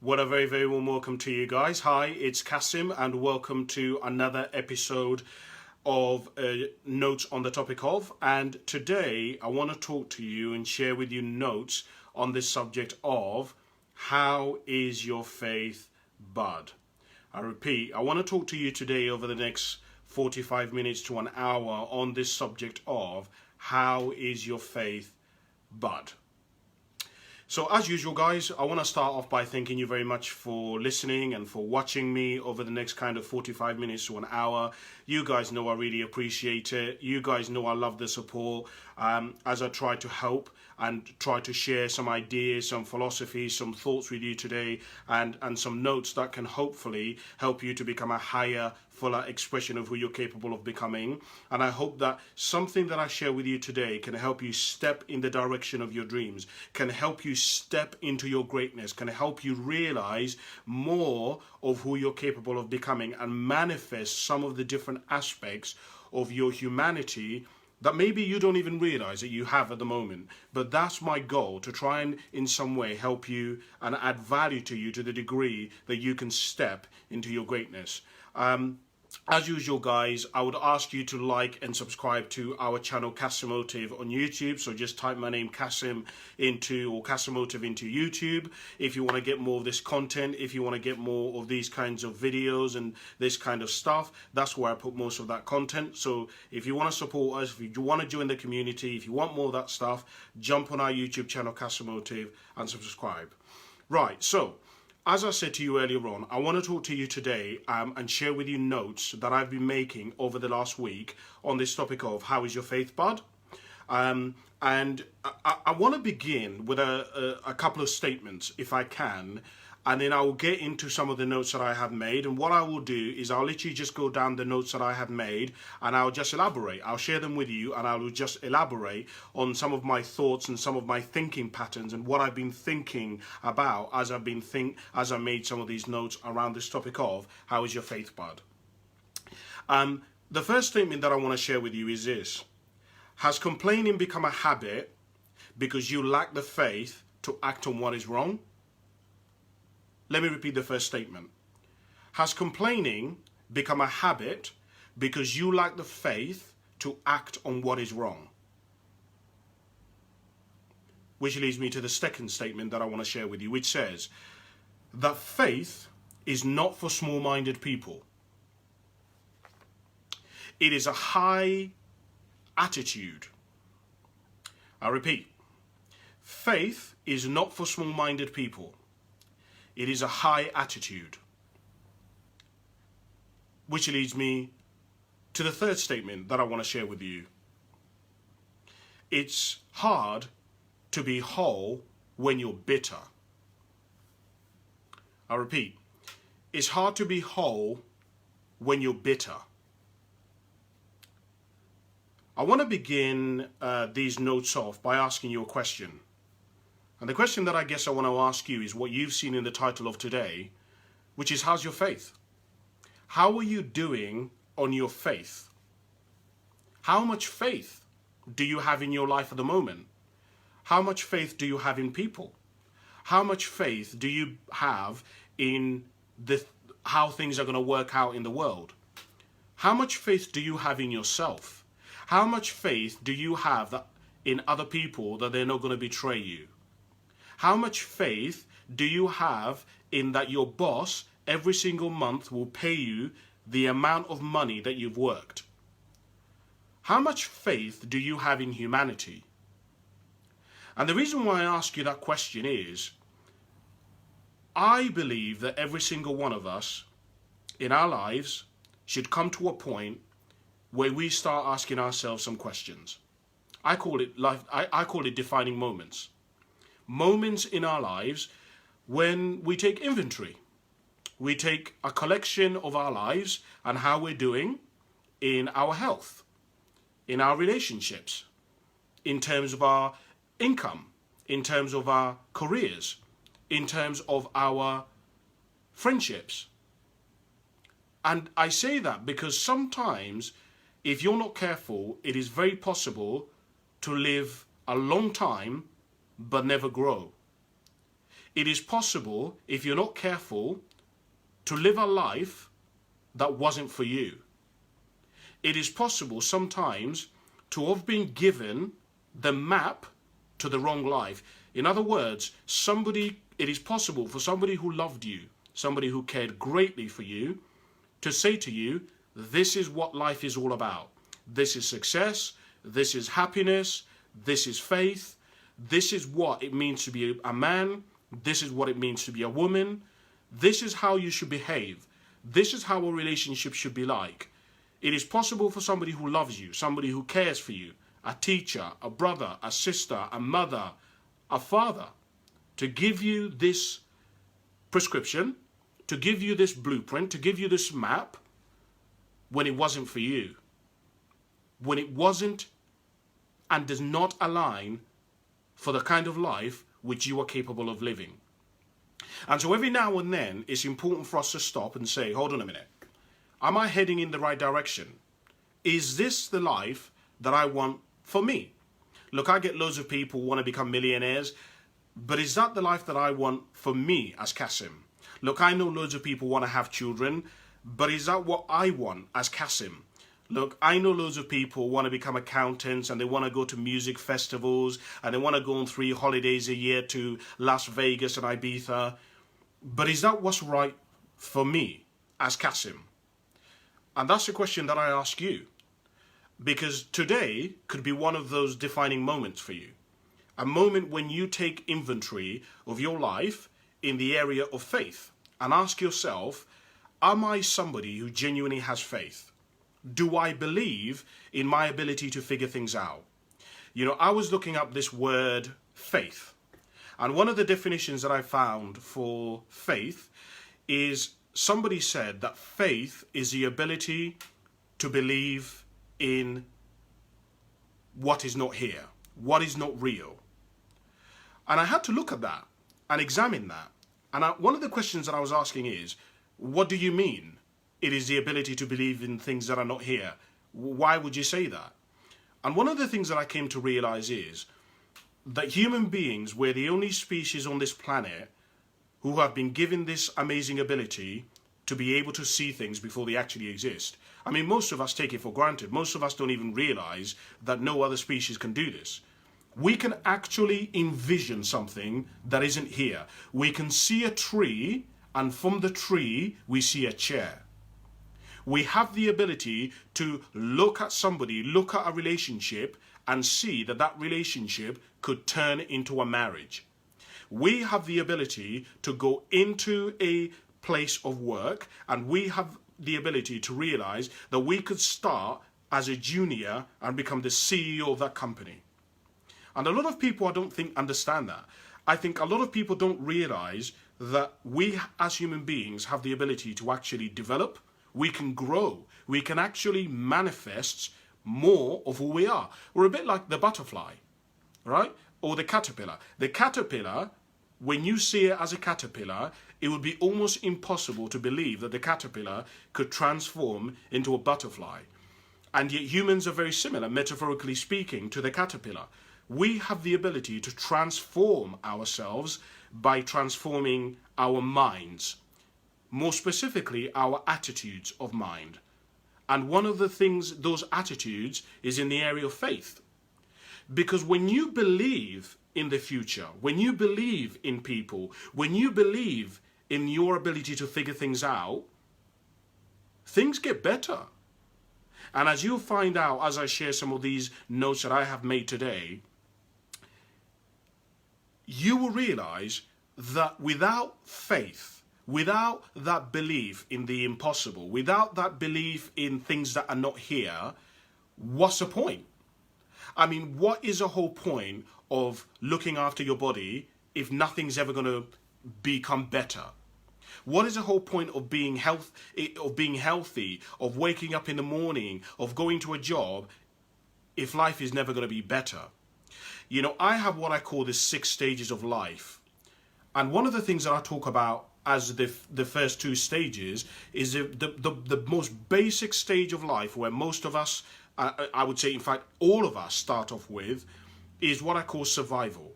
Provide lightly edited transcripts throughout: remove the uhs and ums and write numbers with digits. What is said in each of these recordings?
What a very, very warm welcome to you guys. Hi, it's Kasim and welcome to another episode of Notes on the Topic of. And today I want to talk to you and share with you notes on this subject of how is your faith bud? I repeat, I want to talk to you today over the next 45 minutes to an hour on this subject of how is your faith bud? So as usual, guys, I want to start off by thanking you very much for listening and for watching me over the next kind of 45 minutes to an hour. You guys know I really appreciate it. You guys know I love the support as I try to help and try to share some ideas, some philosophies, some thoughts with you today and some notes that can hopefully help you to become a higher, fuller expression of who you're capable of becoming. And I hope that something that I share with you today can help you step in the direction of your dreams, can help you step into your greatness, can help you realize more of who you're capable of becoming and manifest some of the different aspects of your humanity that maybe you don't even realize that you have at the moment. But that's my goal, to try and in some way help you and add value to you to the degree that you can step into your greatness. As usual, guys, I would ask you to like and subscribe to our channel Kasimotive on YouTube. So just type my name Kasim into Kasimotive into YouTube if you want to get more of this content, if you want to get more of these kinds of videos and this kind of stuff. That's where I put most of that content. So if you want to support us, if you want to join the community, if you want more of that stuff, jump on our YouTube channel Kasimotive and subscribe. Right, so as I said to you earlier on, I want to talk to you today and share with you notes that I've been making over the last week on this topic of how is your faith bud? And I want to begin with a couple of statements, if I can, and then I will get into some of the notes that I have made. And what I will do is I'll literally just go down the notes that I have made and I'll just elaborate. I'll share them with you and I will just elaborate on some of my thoughts and some of my thinking patterns and what I've been thinking about as I made some of these notes around this topic of how is your faith bud? The first statement that I want to share with you is this: has complaining become a habit because you lack the faith to act on what is wrong? Let me repeat the first statement. Has complaining become a habit because you lack the faith to act on what is wrong? Which leads me to the second statement that I want to share with you, which says that faith is not for small-minded people. It is a high attitude. I repeat, faith is not for small-minded people. It is a high attitude. Which leads me to the third statement that I want to share with you. It's hard to be whole when you're bitter. I repeat, it's hard to be whole when you're bitter. I want to begin these notes off by asking you a question. And the question that I guess I want to ask you is what you've seen in the title of today, which is how's your faith? How are you doing on your faith? How much faith do you have in your life at the moment? How much faith do you have in people? How much faith do you have in how things are going to work out in the world? How much faith do you have in yourself? How much faith do you have in other people that they're not going to betray you? How much faith do you have in that your boss every single month will pay you the amount of money that you've worked? How much faith do you have in humanity? And the reason why I ask you that question is, I believe that every single one of us in our lives should come to a point where we start asking ourselves some questions. I call it life. I call it defining moments. Moments in our lives when we take inventory. We take a collection of our lives and how we're doing in our health, in our relationships, in terms of our income, in terms of our careers, in terms of our friendships. And I say that because sometimes, if you're not careful, it is very possible to live a long time but never grow. It is possible, if you're not careful, to live a life that wasn't for you. It is possible sometimes to have been given the map to the wrong life. In other words, it is possible for somebody who loved you, somebody who cared greatly for you, to say to you, this is what life is all about. This is success, this is happiness, this is faith, this is what it means to be a man, this is what it means to be a woman, this is how you should behave, this is how a relationship should be like. It is possible for somebody who loves you, somebody who cares for you, a teacher, a brother, a sister, a mother, a father, to give you this prescription, to give you this blueprint, to give you this map, when it wasn't for you. When it wasn't and does not align for the kind of life which you are capable of living. And so every now and then, it's important for us to stop and say, hold on a minute. Am I heading in the right direction? Is this the life that I want for me? Look, I get loads of people who want to become millionaires, but is that the life that I want for me as Kasim? Look, I know loads of people want to have children, but is that what I want as Kasim? Look, I know loads of people want to become accountants and they want to go to music festivals and they want to go on 3 holidays a year to Las Vegas and Ibiza. But is that what's right for me as Kasim? And that's the question that I ask you. Because today could be one of those defining moments for you. A moment when you take inventory of your life in the area of faith and ask yourself, am I somebody who genuinely has faith? Do I believe in my ability to figure things out? You know, I was looking up this word faith. And one of the definitions that I found for faith is somebody said that faith is the ability to believe in what is not here, what is not real. And I had to look at that and examine that. And one of the questions that I was asking is, what do you mean it is the ability to believe in things that are not here? Why would you say that? And one of the things that I came to realize is that human beings were the only species on this planet who have been given this amazing ability to be able to see things before they actually exist. I mean, most of us take it for granted. Most of us don't even realize that no other species can do this. We can actually envision something that isn't here. We can see a tree, and from the tree, we see a chair. We have the ability to look at somebody, look at a relationship, and see that that relationship could turn into a marriage. We have the ability to go into a place of work, and we have the ability to realize that we could start as a junior and become the CEO of that company. And a lot of people, I don't think, understand that. I think a lot of people don't realize that we as human beings have the ability to actually develop. We can grow. We can actually manifest more of who we are. We're a bit like the butterfly, right? Or the caterpillar. The caterpillar, when you see it as a caterpillar, it would be almost impossible to believe that the caterpillar could transform into a butterfly. And yet humans are very similar, metaphorically speaking, to the caterpillar. We have the ability to transform ourselves by transforming our minds, more specifically our attitudes of mind. And one of the things, those attitudes, is in the area of faith. Because when you believe in the future, when you believe in people, when you believe in your ability to figure things out, things get better. And as you'll find out as I share some of these notes that I have made today, you will realize that without faith, without that belief in the impossible, without that belief in things that are not here, what's the point? I mean, what is the whole point of looking after your body if nothing's ever going to become better? What is the whole point of being healthy, of waking up in the morning, of going to a job, if life is never going to be better? You know, I have what I call the 6 stages of life. And one of the things that I talk about as the first 2 stages is the most basic stage of life, where most of us, I would say, in fact, all of us start off with, is what I call survival.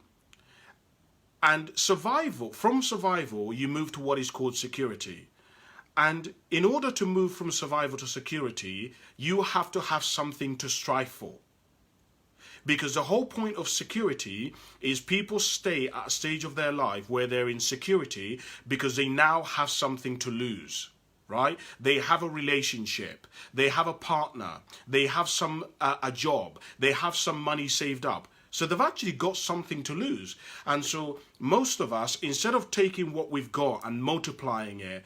And from survival, you move to what is called security. And in order to move from survival to security, you have to have something to strive for. Because the whole point of security is people stay at a stage of their life where they're in security because they now have something to lose, right? They have a relationship, they have a partner, they have a job, they have some money saved up. So they've actually got something to lose. And so most of us, instead of taking what we've got and multiplying it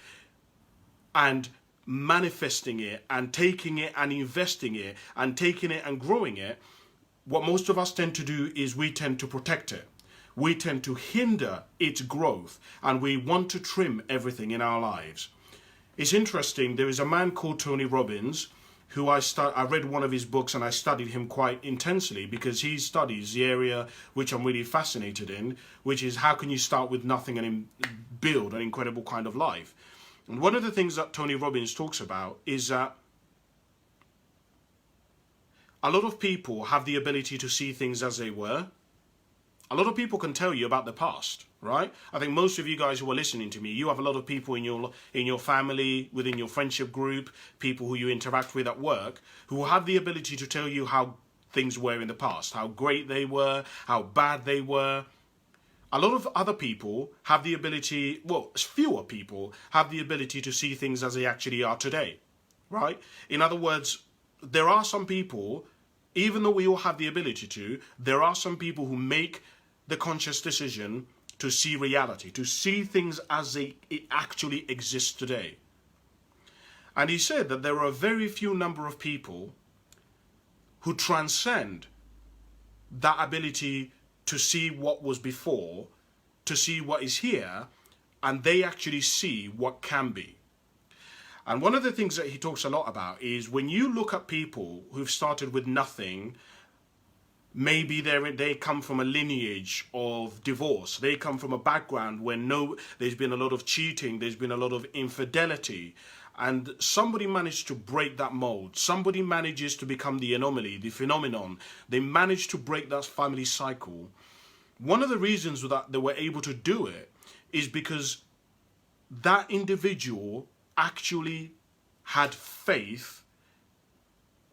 and manifesting it and taking it and investing it and taking it and growing it, what most of us tend to do is we tend to protect it. We tend to hinder its growth, and we want to trim everything in our lives. It's interesting, there is a man called Tony Robbins who I read one of his books and I studied him quite intensely because he studies the area which I'm really fascinated in, which is how can you start with nothing and build an incredible kind of life. And one of the things that Tony Robbins talks about is that a lot of people have the ability to see things as they were. A lot of people can tell you about the past, right? I think most of you guys who are listening to me, you have a lot of people in your family, within your friendship group, people who you interact with at work, who have the ability to tell you how things were in the past, how great they were, how bad they were. A lot of other people have the ability, well, fewer people have the ability to see things as they actually are today, right? In other words, there are some people, even though we all have the ability to, there are some people who make the conscious decision to see reality, to see things as they actually exist today. And he said that there are a very few number of people who transcend that ability to see what was before, to see what is here, and they actually see what can be. And one of the things that he talks a lot about is when you look at people who've started with nothing, maybe they come from a lineage of divorce. They come from a background where there's been a lot of cheating, there's been a lot of infidelity, and somebody managed to break that mold. Somebody manages to become the anomaly, the phenomenon. They manage to break that family cycle. One of the reasons that they were able to do it is because that individual actually had faith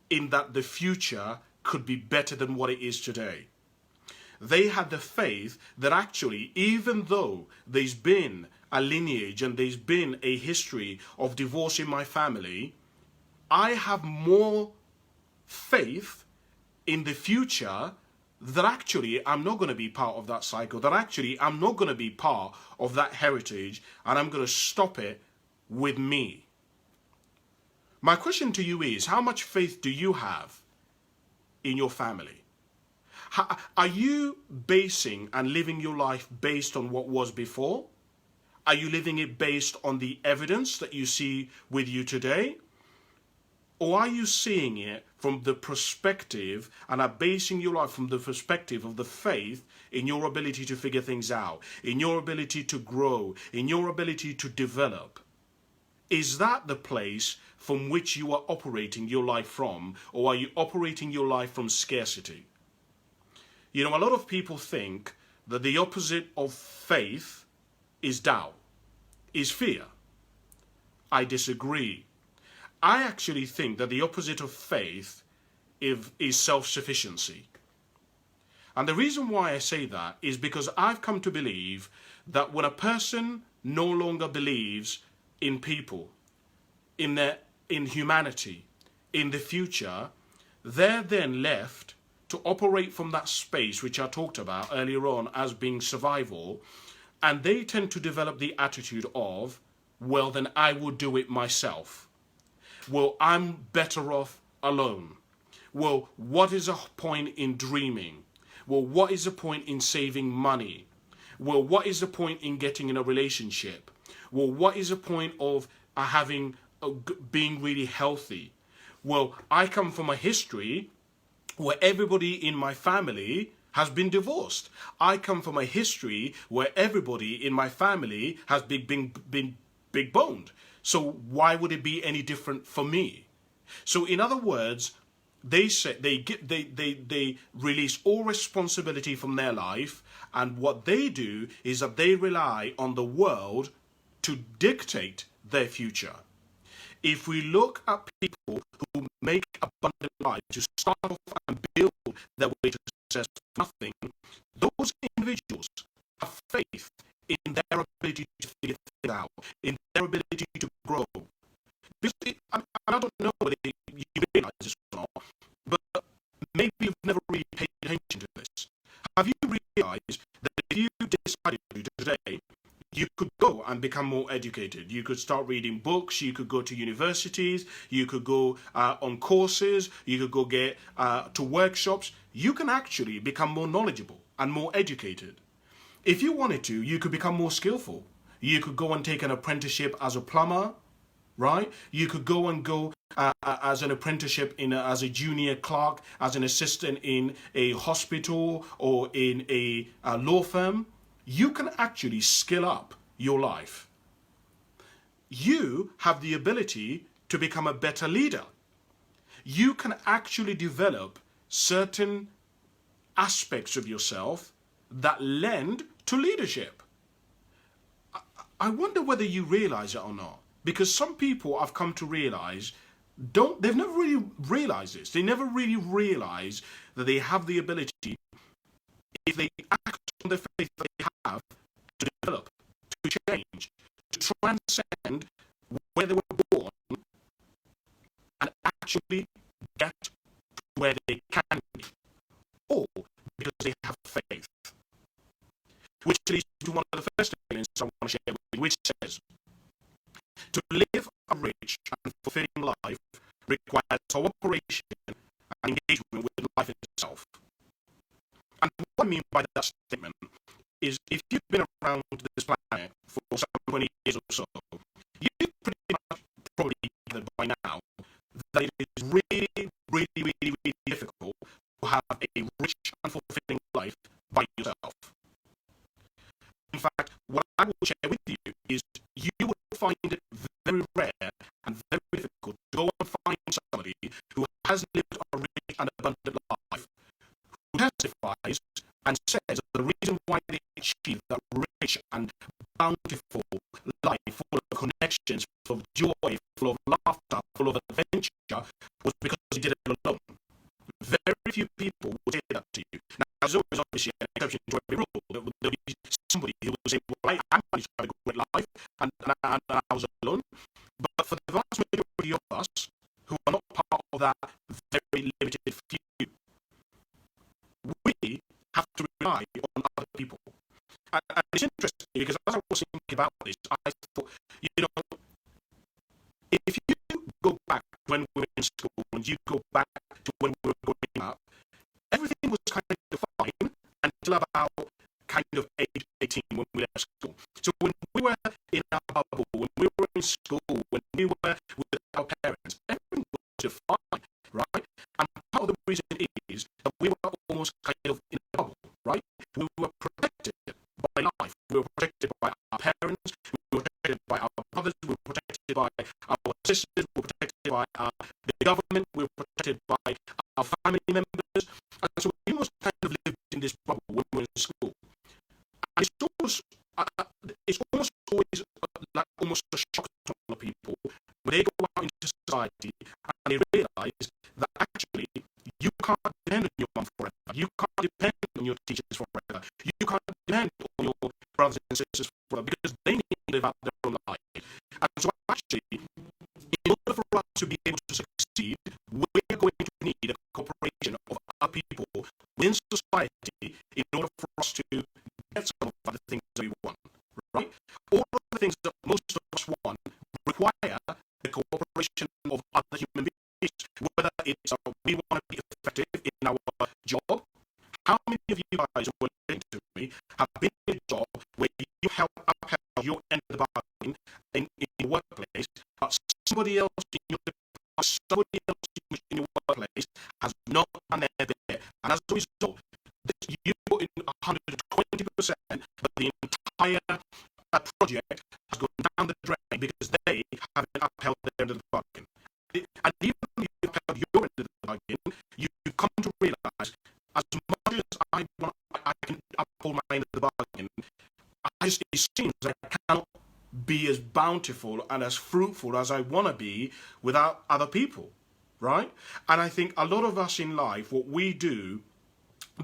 in that the future could be better than what it is today. They had the faith that actually, even though there's been a lineage and there's been a history of divorce in my family, I have more faith in the future that actually I'm not going to be part of that cycle, that actually I'm not going to be part of that heritage, and I'm going to stop it with me. My question to you is, how much faith do you have in your family? Are you basing and living your life based on what was before? Are you living it based on the evidence that you see with you today? Or are you seeing it from the perspective and are basing your life from the perspective of the faith in your ability to figure things out, in your ability to grow, in your ability to develop? Is that the place from which you are operating your life from, or are you operating your life from scarcity? You know, a lot of people think that the opposite of faith is doubt, is fear. I disagree. I actually think that the opposite of faith is self-sufficiency. And the reason why I say that is because I've come to believe that when a person no longer believes in people, in humanity, in the future, they're then left to operate from that space which I talked about earlier on as being survival, and they tend to develop the attitude of, well, then I will do it myself. Well, I'm better off alone. Well, what is a point in dreaming? Well, what is the point in saving money? Well, what is the point in getting in a relationship? Well, what is the point of being really healthy? Well, I come from a history where everybody in my family has been divorced. I come from a history where everybody in my family has been big boned. So why would it be any different for me? So in other words, They say they release all responsibility from their life, and what they do is that they rely on the world to dictate their future. If we look at people who make abundant lives, to start off and build their way to success from nothing, those individuals have faith in their ability to figure things out, in their ability to grow. Because I don't know whether you realize this or not, but maybe you've never really paid attention to this. Have you realized that if you decided to today, you could go and become more educated? You could start reading books, you could go to universities, you could go on courses, you could go get to workshops. You can actually become more knowledgeable and more educated. If you wanted to, you could become more skillful. You could go and take an apprenticeship as a plumber, right? You could go as an apprenticeship as a junior clerk, as an assistant in a hospital or in a law firm. You can actually skill up your life. You have the ability to become a better leader. You can actually develop certain aspects of yourself that lend to leadership. I wonder whether you realize it or not, because some people I've come to realize they've never really realized this. They never really realize that they have the ability, if they act on the faith that they have, to develop, to change, to transcend where they were born and actually get to where they can be, all because they have faith. Which leads to one of the first elements I want to share with you, which says, to live a rich and fulfilling life requires cooperation and engagement with life itself. And what I mean by that statement is, if you've been around this planet for some 20 years or so, you pretty much probably gathered by now that it is really difficult to have a rich and fulfilling life by yourself. In fact, what I will share with you is, you will find it very rare and very difficult to go and find somebody who has lived a rich and abundant life, who testifies and says that the reason why they achieved that rich and bountiful life, full of connections, full of joy, full of laughter, full of adventure, was because they did it alone. Very few people will say that to you. Now, there's always obviously an exception to every rule. There'll be somebody who will say, well, I managed to have a great life and I was alone. But for the vast majority of us who are not part of that very limited few, we have to rely on other people. And it's interesting, because as I was thinking about this, I thought, if you go back when we were in school and you go back to when we were growing up, everything was kind of fine until about kind of age 18 when we left school. So when we were in our bubble, when we were in school, when we were with our parents, everything was just fine, right? And part of the reason is that we were almost kind of in a bubble, right? We were protected by life. We were protected by our parents. We were protected by our brothers. We were protected by our sisters. We were protected by the government. We were protected by our family members. And so we almost kind of lived in this bubble when we were in school. And it's almost always like almost a shock to a lot of people when they go out into society and they realise that actually you can't depend on your mum forever. You can't depend on your teachers forever. You can't depend on your brothers and sisters forever, because they need to live out their own life. And so actually, in order for us to be able to succeed, we're going to need a cooperation of other people within society in order for us to get some of the things that we want, right? All of the things that most of us want require the cooperation of other human beings, whether it's we want to be effective in our job. How many of you guys who are listening to me have been in a job where you help upheld your end of the bargain in your workplace, but somebody else in your workplace has not done their bit, and as a result, you put in 120%, but the entire project has gone down the drain because they haven't upheld their end of the bargain. And even if you upheld your end of the bargain, be as bountiful and as fruitful as I want to be without other people, right? And I think a lot of us in life, what we do,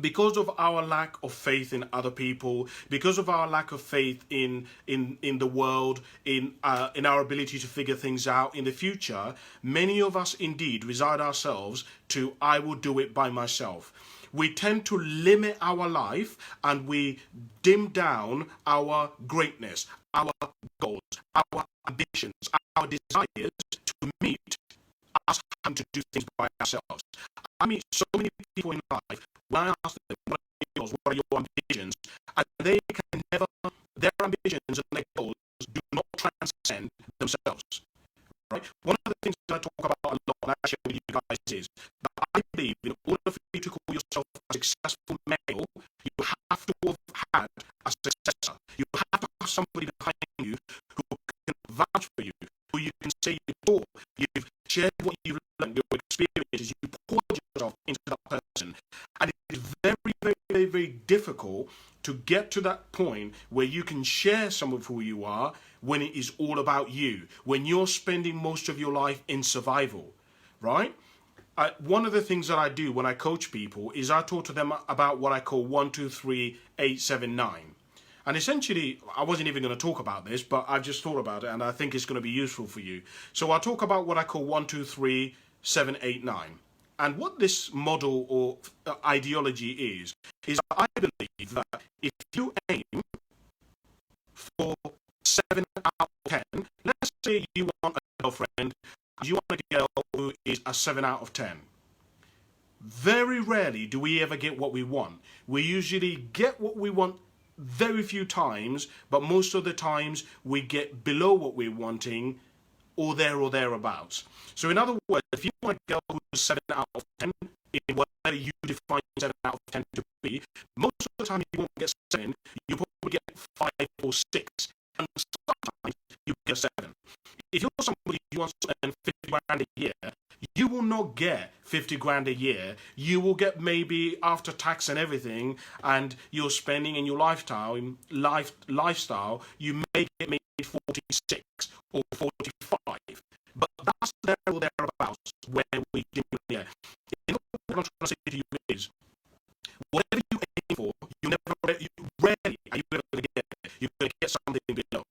because of our lack of faith in other people, because of our lack of faith in the world, in our ability to figure things out in the future, many of us indeed resign ourselves to I will do it by myself. We tend to limit our life and we dim down our greatness, our goals, our ambitions, our desires to meet us having to do things by ourselves. I meet so many people in life, when I ask them, what are your goals, what are your ambitions, and they can never, their ambitions and their goals do not transcend themselves. Right? One of the things that I talk about a lot, and I share with you guys, is that I believe in order for you to call yourself a successful male, you have to have had a successor. You have to have somebody behind you who can vouch for you, who you can say you taught, you've shared what you've learned, your experiences, you poured yourself into that person. And it is very, very, very, very difficult to get to that point where you can share some of who you are when it is all about you, when you're spending most of your life in survival, right? One of the things that I do when I coach people is I talk to them about what I call 1, 2, 3, 8, 7, 9. And essentially, I wasn't even going to talk about this, but I've just thought about it and I think it's going to be useful for you. So I'll talk about what I call 1, 2, 3, 7, 8, 9. And what this model or ideology is I believe that if you aim for 7 out of 10, let's say you want a girlfriend, you want a girl who is a 7 out of 10. Very rarely do we ever get what we want. We usually get what we want very few times, but most of the times we get below what we're wanting, or there or thereabouts. So in other words, if you want a girl who's 7 out of 10, in whatever you define 7 out of 10 to be, most of the time you won't get 7, you probably get 5 or 6, and sometimes you get 7. If you're somebody who wants to earn 50 grand a year, you will not get 50 grand a year. You will get maybe after tax and everything, and your spending and your lifestyle, you may get maybe 46 or 45. But that's there or thereabouts where we do here. What I'm trying to say to you is, whatever you aim for, rarely are you ever going to get it. You're going to get something below.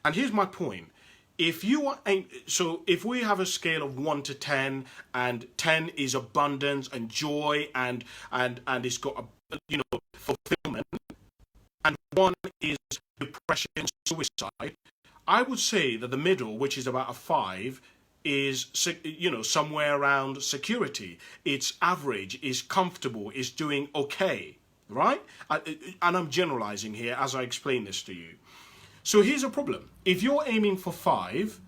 And here's my point. If we have a scale of 1 to 10, and 10 is abundance and joy and it's got a fulfillment, and 1 is depression and suicide, I would say that the middle, which is about a 5, is somewhere around security. It's average, it's comfortable, it's doing okay, right? And I'm generalizing here as I explain this to you. So here's a problem. If you're aiming for 5,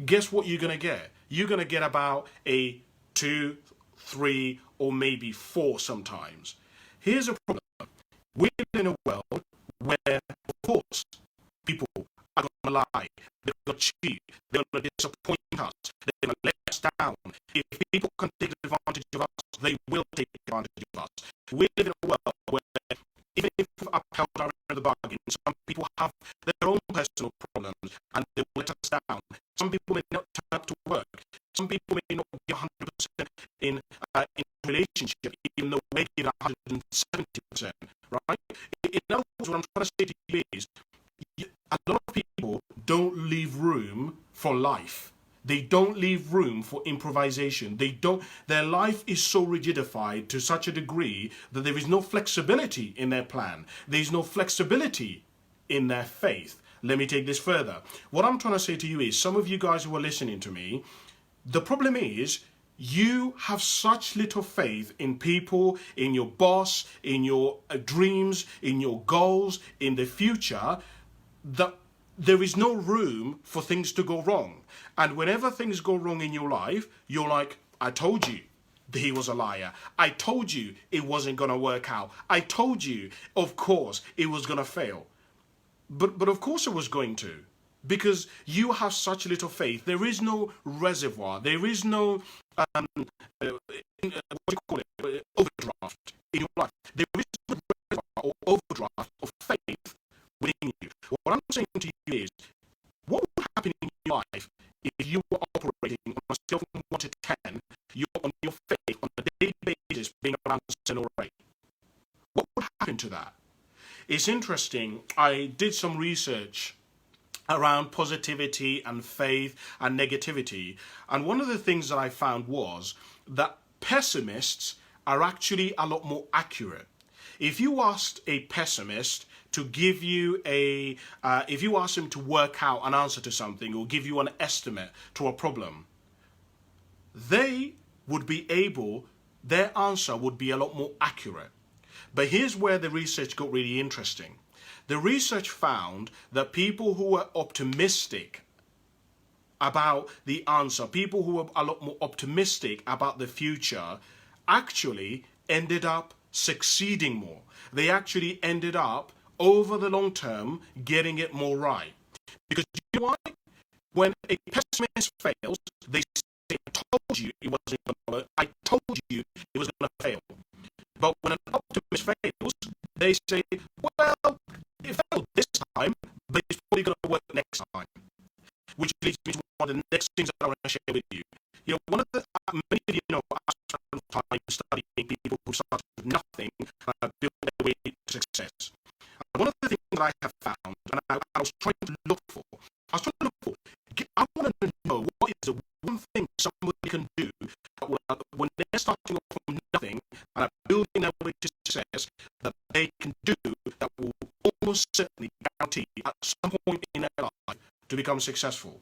guess what you're going to get? You're going to get about a 2, 3, or maybe 4 sometimes. Here's a problem. We live in a world where, of course, people are going to lie, they're going to cheat, they're going to disappoint us, they're going to let us down. If people can take advantage of us, they will take advantage of us. We live in a world where even if we've upheld our end of the bargain, some people have their own personal problems and they will let us down. Some people may not turn up to work. Some people may not give 100% in relationship, even though they give 170%, right? In other words, what I'm trying to say to you is, a lot of people don't leave room for life. They don't leave room for improvisation. Their life is so rigidified to such a degree that there is no flexibility in their plan. There is no flexibility in their faith. Let me take this further. What I'm trying to say to you is, some of you guys who are listening to me, the problem is you have such little faith in people, in your boss, in your dreams, in your goals, in the future, that there is no room for things to go wrong. And whenever things go wrong in your life, you're like, I told you he was a liar. I told you it wasn't going to work out. I told you, of course, it was going to fail. But of course it was going to. Because you have such little faith. There is no reservoir. There is no, overdraft in your life. There is no reservoir or overdraft of faith within you. What I'm saying to you is, what if you were operating on a scale from 1 to 10, you're on your faith on a daily basis being around 7 or 8. What would happen to that? It's interesting. I did some research around positivity and faith and negativity. And one of the things that I found was that pessimists are actually a lot more accurate. If you asked a pessimist to give you if you asked him to work out an answer to something or give you an estimate to a problem, they would be able, their answer would be a lot more accurate. But here's where the research got really interesting. The research found that people who were optimistic about the answer, people who were a lot more optimistic about the future, actually ended up succeeding more. They actually ended up, over the long term, getting it more right. Because you know why? When a pessimist fails, they say, I told you it wasn't going to work. I told you it was going to fail. But when an optimist fails, they say, well, it failed this time, but it's probably going to work next time. Which leads me to one of the next things that I want to share with you. You know, one of the, many of you know, I spent time studying people who started with nothing and built their way to success. And one of the things that I have found, and I was trying to look for, I want to know what is the one thing somebody can do that will, when they're starting off from nothing and are building their way to success, that they can do that will almost certainly guarantee at some point in their life to become successful.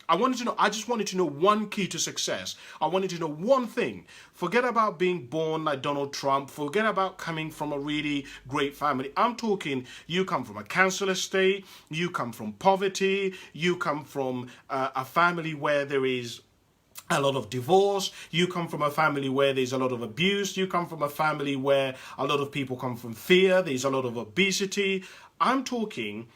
I just wanted to know one key to success. I wanted to know one thing. Forget about being born like Donald Trump. Forget about coming from a really great family. I'm talking, you come from a council estate, you come from poverty, you come from a family where there is a lot of divorce, you come from a family where there's a lot of abuse, you come from a family where a lot of people come from fear, there's a lot of obesity. I'm talking,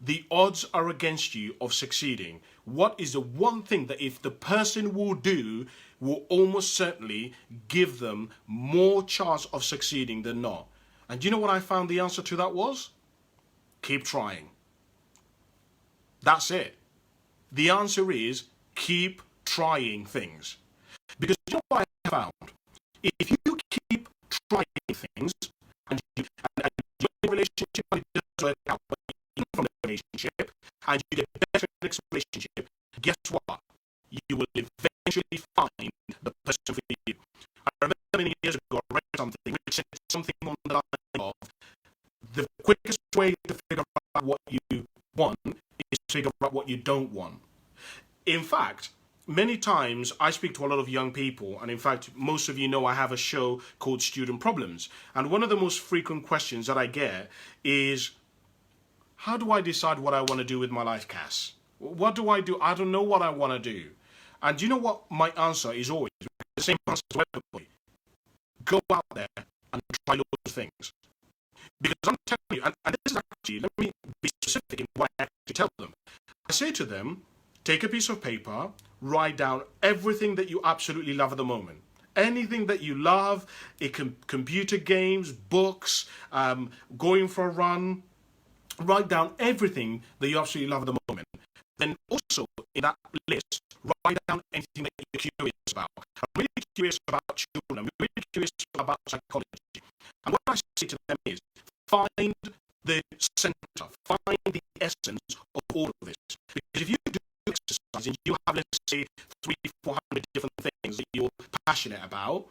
the odds are against you of succeeding. What is the one thing that if the person will do, will almost certainly give them more chance of succeeding than not? And do you know what I found the answer to that was? Keep trying. That's it. The answer is keep trying things. Because you know what I found? If you keep trying things and you're in a relationship and it doesn't work out, but you from the relationship and you get better in the next relationship, guess what? You will eventually find the person for you. I remember many years ago I read something which said something on the line of the quickest way to figure out what you want is to figure out what you don't want. In fact, many times I speak to a lot of young people, and in fact, most of you know I have a show called Student Problems. And one of the most frequent questions that I get is, how do I decide what I want to do with my life, Cass? What do I do? I don't know what I want to do. And do you know what my answer is always? The same answer to everybody. Go out there and try loads of things. Because I'm telling you, and this is actually, let me be specific in what I actually tell them. I say to them, take a piece of paper, write down everything that you absolutely love at the moment. Anything that you love, it can computer games, books, going for a run. Write down everything that you absolutely love at the moment. Then also in that list, write down anything that you're curious about. I'm really curious about children. I'm really curious about psychology. And what I say to them is, find the center, find the essence of all of this. Because if you do exercise and you have, let's say, 300-400 different things that you're passionate about,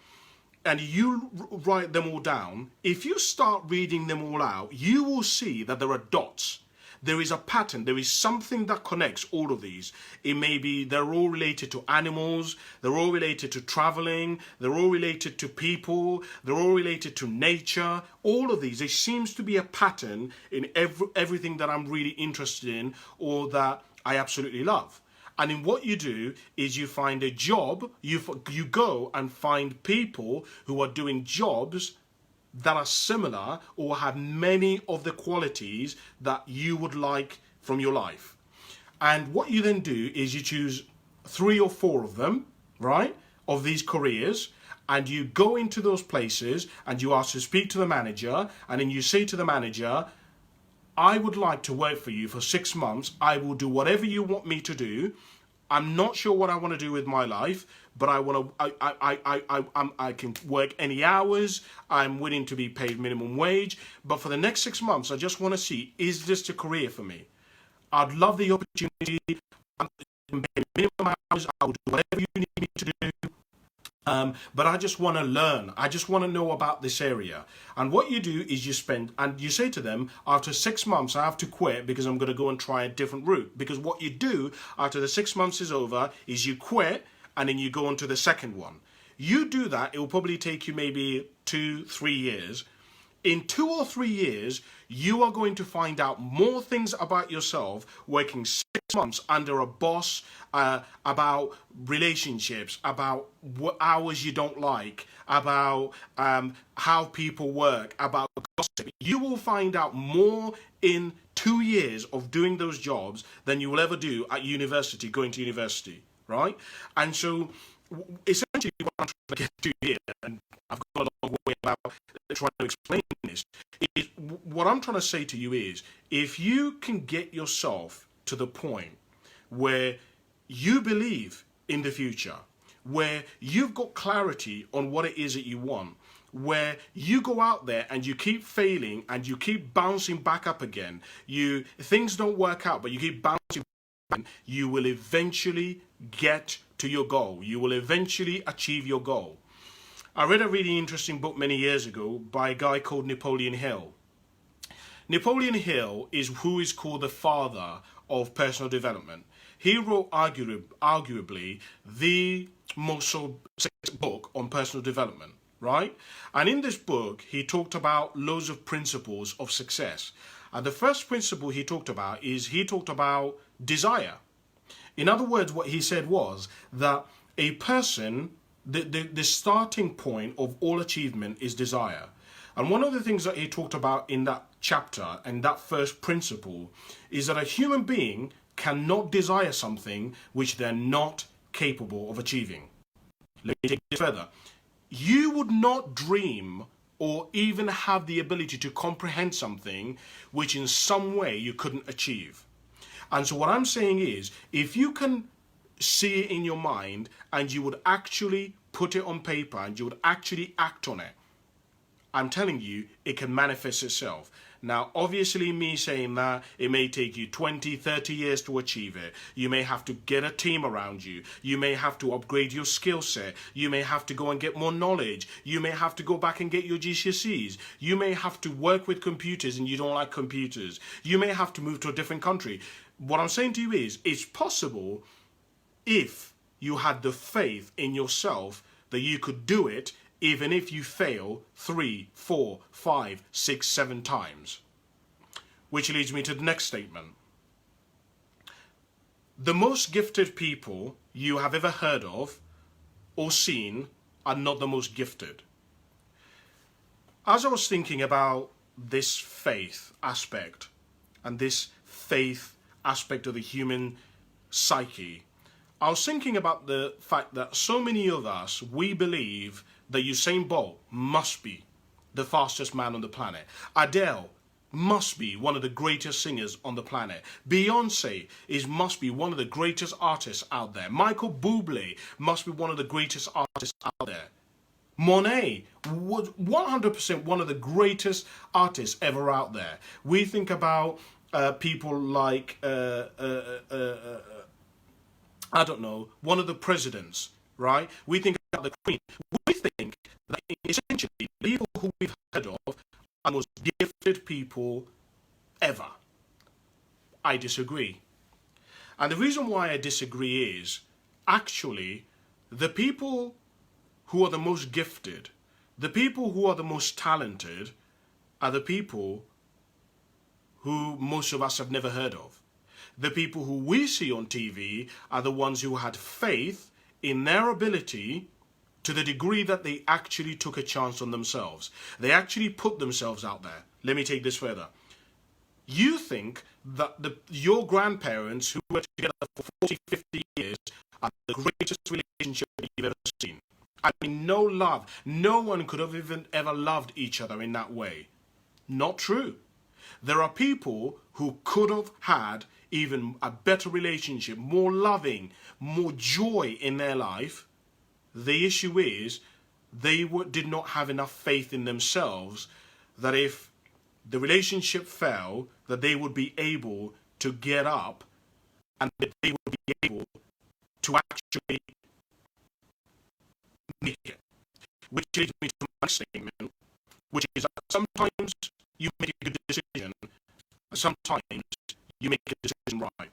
and you write them all down, if you start reading them all out, you will see that there are dots. There is a pattern. There is something that connects all of these. It may be they're all related to animals. They're all related to traveling. They're all related to people. They're all related to nature. All of these. There seems to be a pattern in everything that I'm really interested in or that I absolutely love. And in what you do is you find a job. You go and find people who are doing jobs that are similar or have many of the qualities that you would like from your life. And what you then do is you choose 3 or 4 of them, right, of these careers, and you go into those places and you ask to speak to the manager, and then you say to the manager, I would like to work for you for 6 months. I will do whatever you want me to do. I'm not sure what I want to do with my life, but I can work any hours. I'm willing to be paid minimum wage. But for the next 6 months, I just want to see, is this a career for me? I'd love the opportunity. Minimum hours, I will do whatever you need me to do. But I just want to learn. I just want to know about this area. And what you do is you say to them, after 6 months, I have to quit because I'm going to go and try a different route. Because what you do after the 6 months is over is you quit and then you go on to the second one. You do that, it will probably take you maybe 2-3 years. In 2 or 3 years, you are going to find out more things about yourself working 6 months under a boss, about relationships, about what hours you don't like, about how people work, about gossip. You will find out more in 2 years of doing those jobs than you will ever do at university, going to university, right? And so essentially what I'm trying to get to here, and I've got a long way about trying to explain this, is what I'm trying to say to you is, if you can get yourself to the point where you believe in the future, where you've got clarity on what it is that you want, where you go out there and you keep failing and you keep bouncing back up again, things don't work out, but you keep bouncing back, you will eventually get to your goal. You will eventually achieve your goal. I read a really interesting book many years ago by a guy called Napoleon Hill. Napoleon Hill is who is called the father of personal development. He wrote arguably the most successful book on personal development, right? And in this book, he talked about loads of principles of success. And the first principle he talked about desire. In other words, what he said was that a person, the starting point of all achievement is desire. And one of the things that he talked about in that chapter and that first principle is that a human being cannot desire something which they're not capable of achieving. Let me take this further. You would not dream or even have the ability to comprehend something which in some way you couldn't achieve. And so what I'm saying is, if you can see it in your mind and you would actually put it on paper and you would actually act on it, I'm telling you, it can manifest itself. Now, obviously, me saying that, it may take you 20, 30 years to achieve it. You may have to get a team around you. You may have to upgrade your skill set. You may have to go and get more knowledge. You may have to go back and get your GCSEs. You may have to work with computers and you don't like computers. You may have to move to a different country. What I'm saying to you is, it's possible if you had the faith in yourself that you could do it, even if you fail 3, 4, 5, 6, 7 times. Which leads me to the next statement. The most gifted people you have ever heard of or seen are not the most gifted. As I was thinking about this faith aspect and this faith aspect of the human psyche, I was thinking about the fact that so many of us, we believe that Usain Bolt must be the fastest man on the planet. Adele must be one of the greatest singers on the planet. Beyonce must be one of the greatest artists out there. Michael Bublé must be one of the greatest artists out there. Monet was 100% one of the greatest artists ever out there. We think about people like, I don't know, one of the presidents, right? We think about the Queen. We think that essentially people who we've heard of are the most gifted people ever. I disagree. And the reason why I disagree is, actually, the people who are the most gifted, the people who are the most talented, are the people who most of us have never heard of. The people who we see on TV are the ones who had faith in their ability to the degree that they actually took a chance on themselves. They actually put themselves out there. Let me take this further. You think that your grandparents who were together for 40, 50 years are the greatest relationship you've ever seen. I mean, no love. No one could have even ever loved each other in that way. Not true. There are people who could have had even a better relationship, more loving, more joy in their life. The issue is they did not have enough faith in themselves that if the relationship fell, that they would be able to get up and that they would be able to actually make it. Which leads me to my next statement, which is that sometimes you make a good decision, sometimes you make a decision right.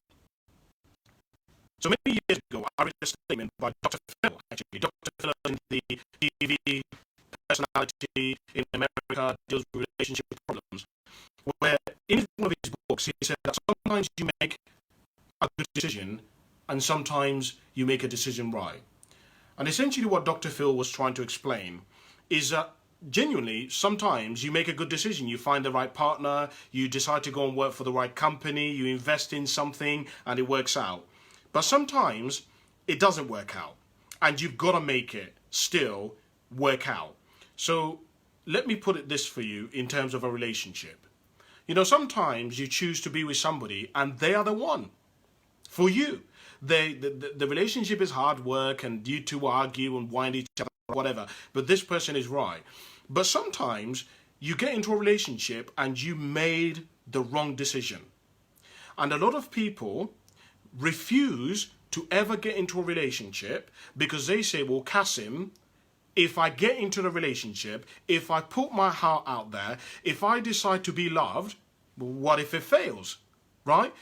So many years ago, I read a statement by Dr. Phil, actually. Dr. Phil in the TV personality in America deals with relationship problems, where in one of his books, he said that sometimes you make a good decision and sometimes you make a decision right. And essentially what Dr. Phil was trying to explain is that genuinely, sometimes you make a good decision. You find the right partner, you decide to go and work for the right company, you invest in something and it works out. But sometimes it doesn't work out and you've got to make it still work out. So let me put it this for you in terms of a relationship. You know, sometimes you choose to be with somebody and they are the one for you. The relationship is hard work and you two argue and wind each other, whatever, but this person is right. But sometimes you get into a relationship and you made the wrong decision. And a lot of people refuse to ever get into a relationship because they say, well, Kasim, if I get into the relationship, if I put my heart out there, if I decide to be loved, what if it fails, right?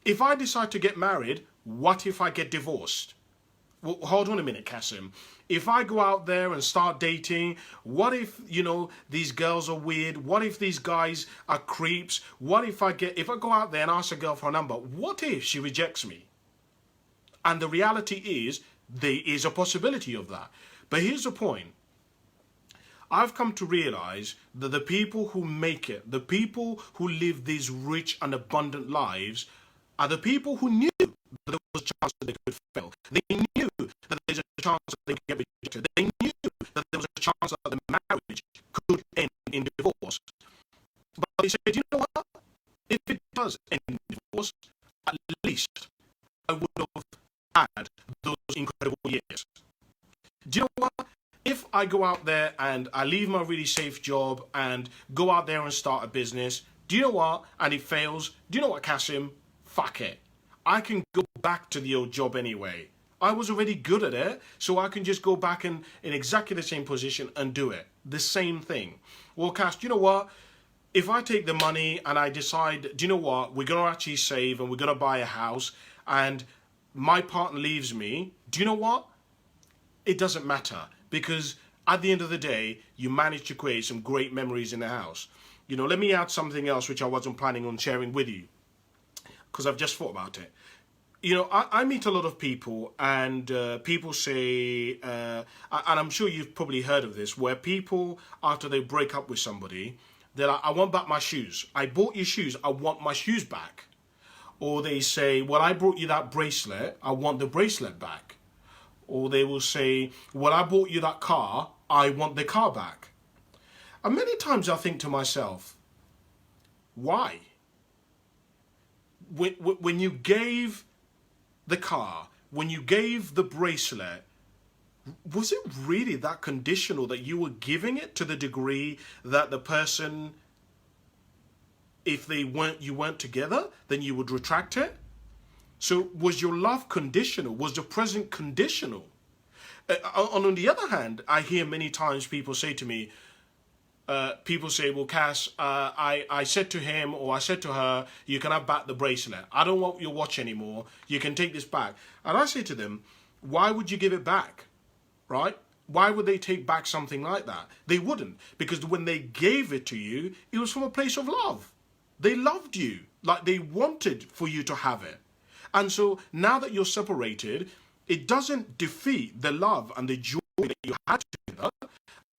If I decide to get married, what if I get divorced? Well, hold on a minute, Kasim. If I go out there and start dating, what if, these girls are weird? What if these guys are creeps? What if I go out there and ask a girl for a number, what if she rejects me? And the reality is, there is a possibility of that. But here's the point. I've come to realize that the people who make it, the people who live these rich and abundant lives, are the people who knew that there was a chance that they could fail. They knew that there's a chance that they could get rejected. They knew that there was a chance that the marriage could end in divorce. But they said, you know what? If it does end in divorce, at least I would have had those incredible years. Do you know what? If I go out there and I leave my really safe job and go out there and start a business, do you know what? And it fails. Do you know what, Kasim? Fuck it. I can go back to the old job anyway. I was already good at it, so I can just go back in exactly the same position and do it. The same thing. Well, Cass, do you know what? If I take the money and I decide, do you know what? We're going to actually save and we're going to buy a house and my partner leaves me. Do you know what? It doesn't matter because at the end of the day, you managed to create some great memories in the house. Let me add something else which I wasn't planning on sharing with you, because I've just thought about it. I meet a lot of people and people say, and I'm sure you've probably heard of this, where people, after they break up with somebody, they're like, I want back my shoes. I bought you shoes. I want my shoes back. Or they say, well, I brought you that bracelet. I want the bracelet back. Or they will say, well, I bought you that car. I want the car back. And many times I think to myself, why? When you gave the car, when you gave the bracelet, was it really that conditional that you were giving it to the degree that the person, if you weren't together, then you would retract it? So was your love conditional? Was the present conditional? On the other hand, I hear many times people say to me, well, Cass, I said to him or I said to her, you can have back the bracelet. I don't want your watch anymore. You can take this back. And I say to them, why would you give it back? Right? Why would they take back something like that? They wouldn't, because when they gave it to you, it was from a place of love. They loved you, like they wanted for you to have it. And so now that you're separated, it doesn't defeat the love and the joy that you had together.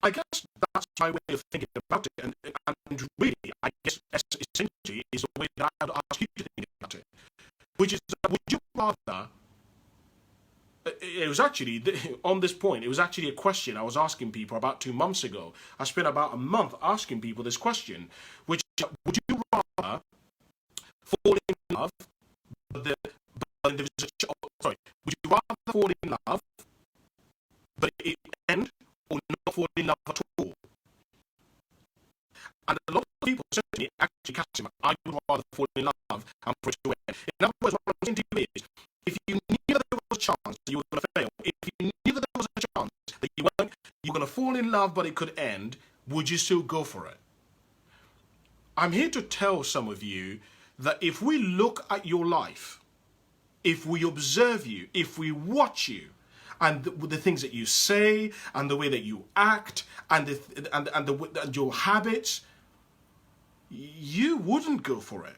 I guess that's my way of thinking about it. And really, I guess essentially is the way that I would ask you to think about it. Which is, would you rather... It was actually, on this point, it was actually a question I was asking people about 2 months ago. I spent about a month asking people this question, which, would you rather fall in love, but there is sorry, would you rather fall in love, but it end, or not fall in love at all? And a lot of people say to me, actually, Kasim, I would rather fall in love and for it to end. In other words, what I'm saying to you is, if you knew that there was a chance that you were going to fail, if you knew that there was a chance that you were going to fall in love but it could end, would you still go for it? I'm here to tell some of you that if we look at your life, if we observe you, if we watch you, and the things that you say, and the way that you act, and your habits, you wouldn't go for it.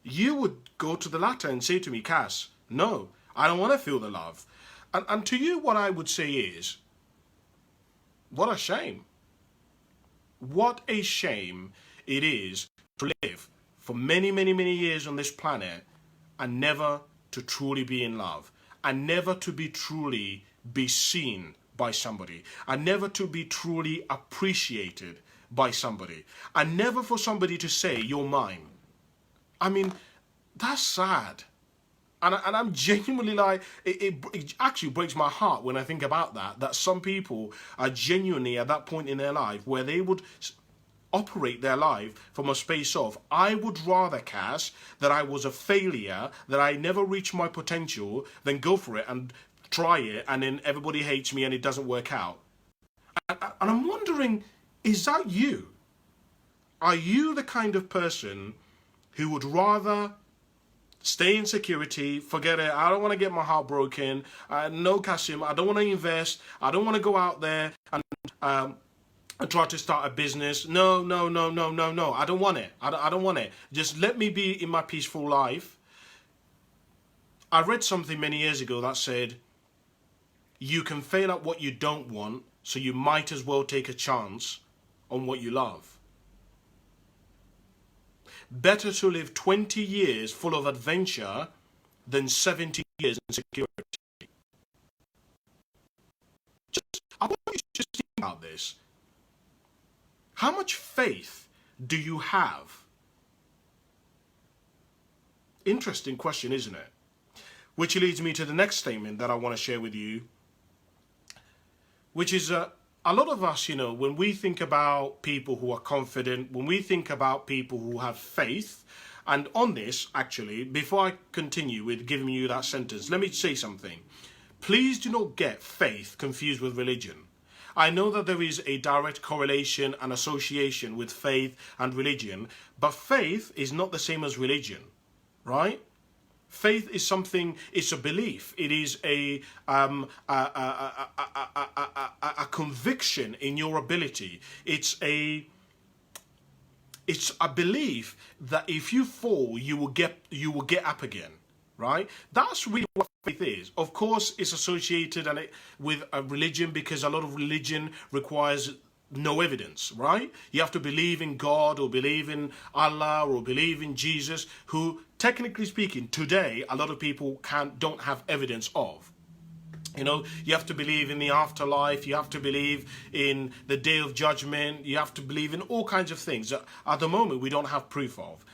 You would go to the latter and say to me, Cass, no, I don't want to feel the love. And to you, what I would say is, what a shame. What a shame it is to live for many, many, many years on this planet and never to truly be in love, and never to be truly be seen by somebody, and never to be truly appreciated by somebody, and never for somebody to say, you're mine. I mean, that's sad. And I'm genuinely like, it actually breaks my heart when I think about that some people are genuinely at that point in their life where they would operate their life from a space of, I would rather, Cass, that I was a failure, that I never reached my potential, than go for it and try it, and then everybody hates me and it doesn't work out. And I'm wondering, is that you? Are you the kind of person who would rather stay in security, forget it, I don't want to get my heart broken, no, Kasim, I don't want to invest, I don't want to go out there and try to start a business. No, I don't want it. I don't want it. Just let me be in my peaceful life. I read something many years ago that said, you can fail at what you don't want, so you might as well take a chance on what you love. Better to live 20 years full of adventure than 70 years in security. I want you to just think about this. How much faith do you have? Interesting question, isn't it? Which leads me to the next statement that I want to share with you, which is a lot of us, when we think about people who are confident, when we think about people who have faith, and on this, actually, before I continue with giving you that sentence, let me say something. Please do not get faith confused with religion. I know that there is a direct correlation and association with faith and religion, but faith is not the same as religion, right? Faith is something, it's a belief. It is a conviction in your ability. It's a belief that if you fall, you will get up again, right? That's really what faith is. Of course, it's associated with a religion, because a lot of religion requires no evidence, right? You have to believe in God, or believe in Allah, or believe in Jesus, who, technically speaking, today a lot of people don't have evidence of. You have to believe in the afterlife, you have to believe in the day of judgment, you have to believe in all kinds of things that at the moment we don't have proof of.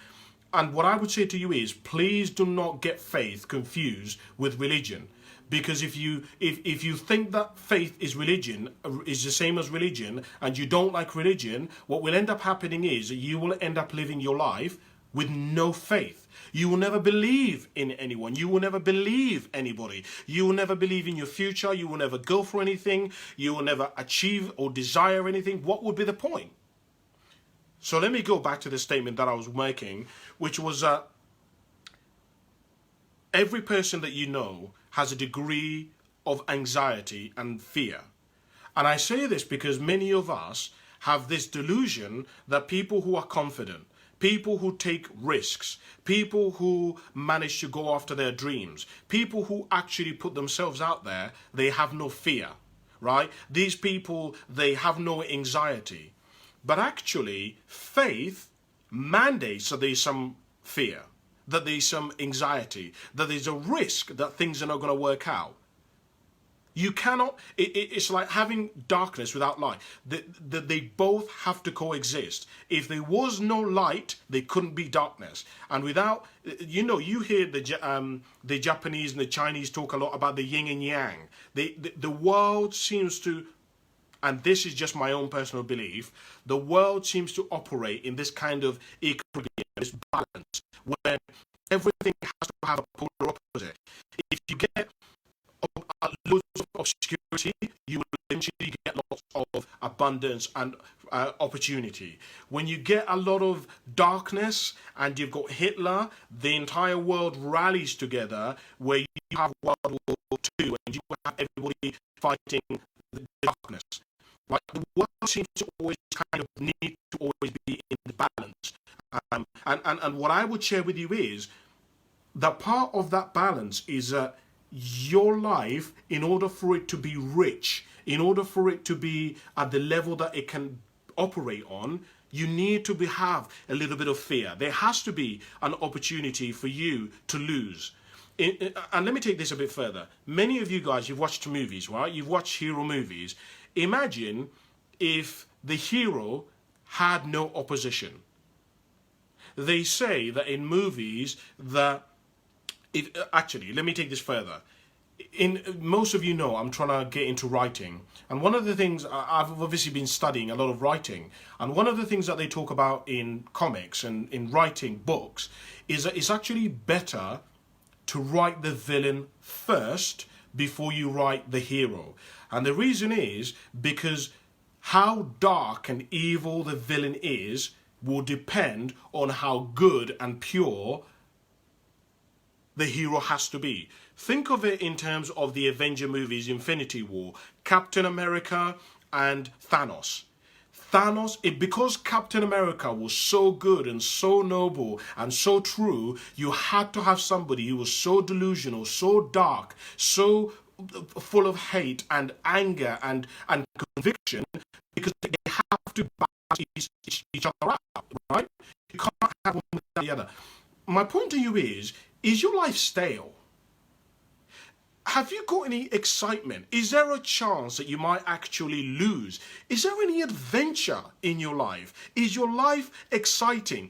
And what I would say to you is, please do not get faith confused with religion. Because if you think that faith is the same as religion, and you don't like religion, what will end up happening is you will end up living your life with no faith. You will never believe in anyone. You will never believe anybody. You will never believe in your future. You will never go for anything. You will never achieve or desire anything. What would be the point? So let me go back to the statement that I was making, which was every person that you know has a degree of anxiety and fear. And I say this because many of us have this delusion that people who are confident, people who take risks, people who manage to go after their dreams, people who actually put themselves out there, they have no fear, right? These people, they have no anxiety. But actually, faith mandates that there's some fear, that there's some anxiety, that there's a risk that things are not going to work out. You cannot, it's like having darkness without light. They both have to coexist. If there was no light, there couldn't be darkness. And without, you hear the Japanese and the Chinese talk a lot about the yin and yang. The world seems to, and this is just my own personal belief, the world seems to operate in this kind of equilibrium, this balance, where everything has to have a polar opposite. If you get loads of obscurity, you will eventually get lots of abundance and opportunity. When you get a lot of darkness and you've got Hitler, the entire world rallies together, where you have World War II and you have everybody fighting the darkness. Like, the world seems to always kind of need to always be in the balance. And what I would share with you is that part of that balance is your life, in order for it to be rich, in order for it to be at the level that it can operate on, you need to have a little bit of fear. There has to be an opportunity for you to lose. And let me take this a bit further. Many of you guys, you've watched movies, right? You've watched hero movies. Imagine if the hero had no opposition. They say that in movies that, actually, let me take this further. Most of you know I'm trying to get into writing, and one of the things, I've obviously been studying a lot of writing, and one of the things that they talk about in comics and in writing books is that it's actually better to write the villain first before you write the hero. And the reason is because how dark and evil the villain is will depend on how good and pure the hero has to be. Think of it in terms of the Avenger movies, Infinity War, Captain America and Thanos. Because Captain America was so good and so noble and so true, you had to have somebody who was so delusional, so dark, so full of hate and anger and conviction, because they have to balance each other out, right? You can't have one without the other. My point to you is your life stale? Have you got any excitement? Is there a chance that you might actually lose? Is there any adventure in your life? Is your life exciting?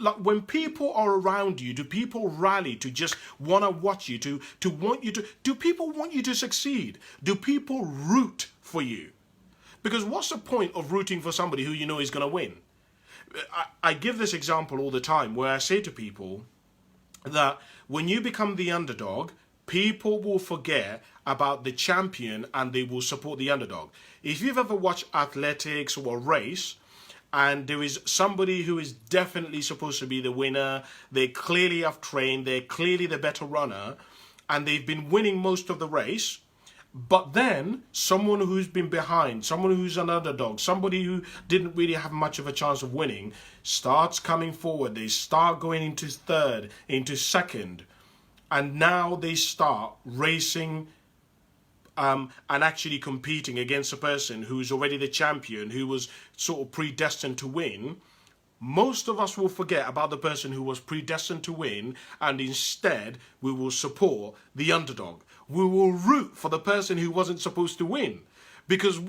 Like, when people are around you, do people rally to just want to watch you, do people want you to succeed? Do people root for you? Because what's the point of rooting for somebody who you know is going to win? I give this example all the time, where I say to people that when you become the underdog, people will forget about the champion and they will support the underdog. If you've ever watched athletics or a race, and there is somebody who is definitely supposed to be the winner, they clearly have trained, they're clearly the better runner, and they've been winning most of the race, but then someone who's been behind, someone who's an underdog, somebody who didn't really have much of a chance of winning, starts coming forward. They start going into third, into second, and now they start racing and actually competing against a person who's already the champion, who was sort of predestined to win. Most of us will forget about the person who was predestined to win, and instead we will support the underdog. We will root for the person who wasn't supposed to win, because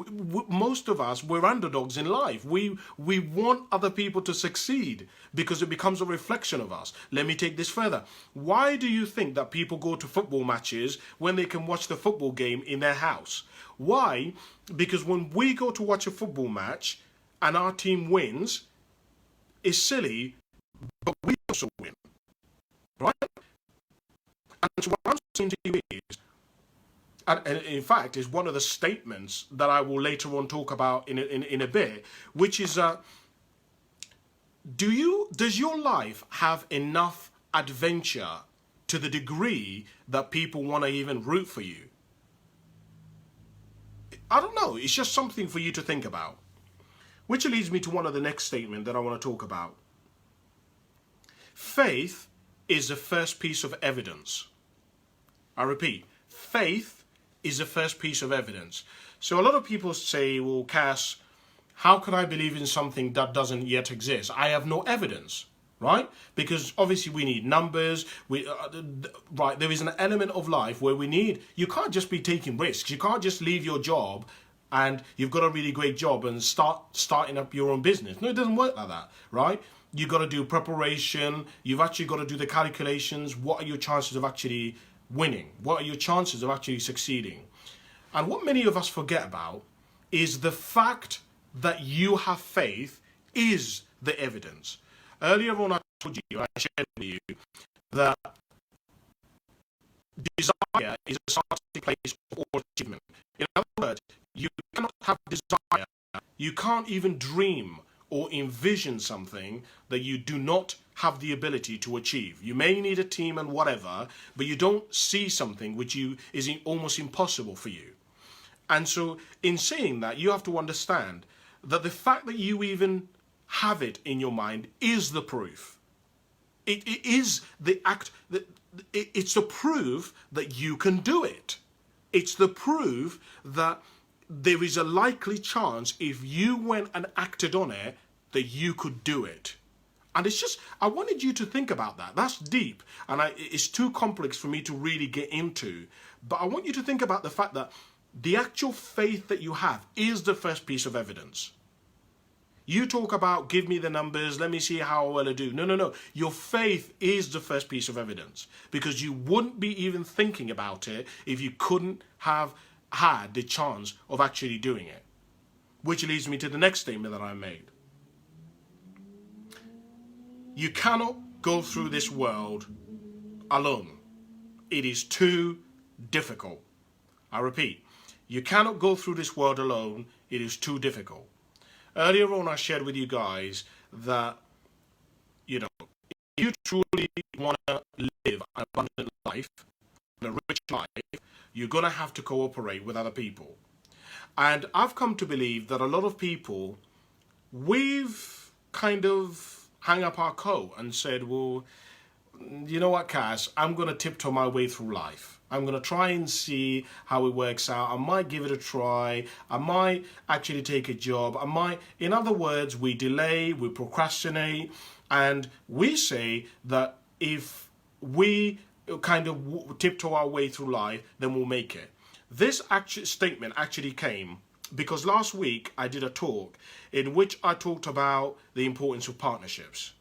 most of us, we're underdogs in life. We want other people to succeed because it becomes a reflection of us. Let me take this further. Why do you think that people go to football matches when they can watch the football game in their house? Why? Because when we go to watch a football match and our team wins, it's silly, but we also win, right? And so what I'm saying to you is, and in fact, is one of the statements that I will later on talk about in a bit, which is, does your life have enough adventure to the degree that people want to even root for you? I don't know. It's just something for you to think about. Which leads me to one of the next statement that I want to talk about. Faith is the first piece of evidence. I repeat, faith is the first piece of evidence. So a lot of people say, well, Cass, how can I believe in something that doesn't yet exist? I have no evidence. right? Because obviously we need numbers. Right, there is an element of life where you can't just be taking risks. You can't just leave your job and you've got a really great job and starting up your own business. No, it doesn't work like that, right? You've got to do preparation. You've actually got to do the calculations. What are your chances of actually winning? What are your chances of actually succeeding? And what many of us forget about is the fact that you have faith is the evidence. Earlier on, I told you, I shared with you, that desire is a starting place for all achievement. In other words, you cannot have desire, you can't even dream or envision something that you do not have the ability to achieve. You may need a team and whatever, but you don't see something which is almost impossible for you. And so in saying that, you have to understand that the fact that you even have it in your mind is the proof. It is the act, it's the proof that you can do it. It's the proof that there is a likely chance if you went and acted on it that you could do it. And it's just, I wanted you to think about that. That's deep, and it's too complex for me to really get into. But I want you to think about the fact that the actual faith that you have is the first piece of evidence. You talk about, give me the numbers, let me see how well I do. No, no, no. Your faith is the first piece of evidence, because you wouldn't be even thinking about it if you couldn't have had the chance of actually doing it. Which leads me to the next statement that I made. You cannot go through this world alone. It is too difficult. I repeat, you cannot go through this world alone. It is too difficult. Earlier on, I shared with you guys that, if you truly want to live an abundant life, a rich life, you're going to have to cooperate with other people. And I've come to believe that a lot of people, we've kind of hung up our coat and said, well, you know what, Cass, I'm going to tiptoe my way through life. I'm going to try and see how it works out. I might give it a try. I might actually take a job. In other words, we delay, we procrastinate, and we say that if we kind of tiptoe our way through life, then we'll make it. This statement actually came because last week I did a talk in which I talked about the importance of partnerships.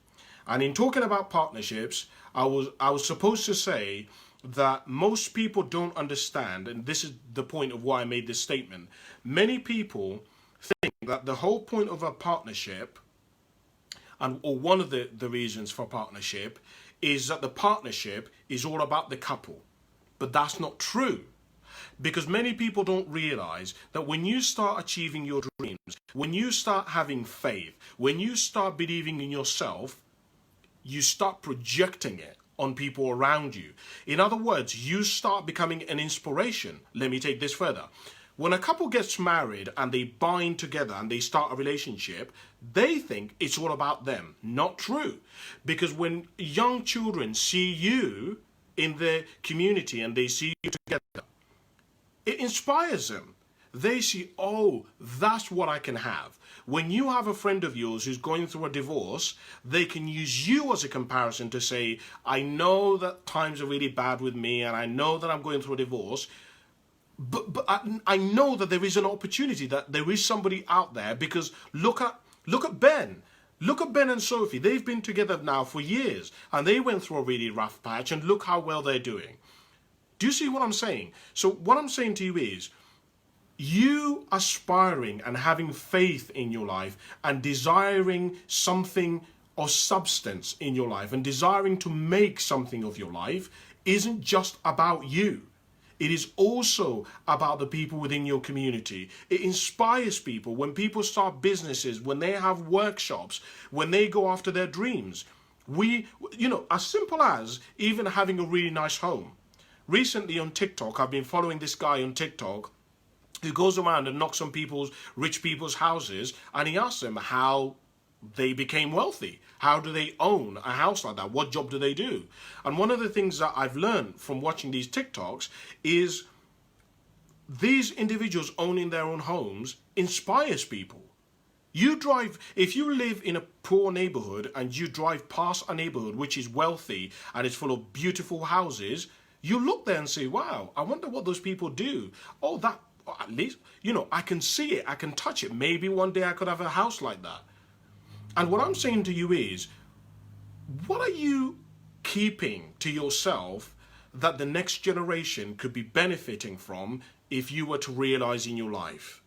And in talking about partnerships, I was supposed to say that most people don't understand, and this is the point of why I made this statement. Many people think that the whole point of a partnership, or one of the reasons for partnership, is that the partnership is all about the couple. But that's not true. Because many people don't realize that when you start achieving your dreams, when you start having faith, when you start believing in yourself, you start projecting it on people around you. In other words, you start becoming an inspiration. Let me take this further. When a couple gets married and they bind together and they start a relationship, they think it's all about them. Not true. Because when young children see you in the community and they see you together, it inspires them. They see, oh, that's what I can have. When you have a friend of yours who's going through a divorce, they can use you as a comparison to say, I know that times are really bad with me and I know that I'm going through a divorce, but I know that there is an opportunity, that there is somebody out there, because look at Ben. Look at Ben and Sophie. They've been together now for years and they went through a really rough patch, and look how well they're doing. Do you see what I'm saying? So what I'm saying to you is, you aspiring and having faith in your life and desiring something of substance in your life and desiring to make something of your life isn't just about you. It is also about the people within your community. It inspires people when people start businesses, when they have workshops, when they go after their dreams. As simple as even having a really nice home. Recently on TikTok, I've been following this guy on TikTok who goes around and knocks on rich people's houses, and he asks them how they became wealthy. How do they own a house like that? What job do they do? And one of the things that I've learned from watching these TikToks is these individuals owning their own homes inspires people. If you live in a poor neighborhood and you drive past a neighborhood which is wealthy and is full of beautiful houses, you look there and say, wow, I wonder what those people do. Oh, that, at least, I can see it, I can touch it. Maybe one day I could have a house like that. And what I'm saying to you is, what are you keeping to yourself that the next generation could be benefiting from if you were to realize in your life?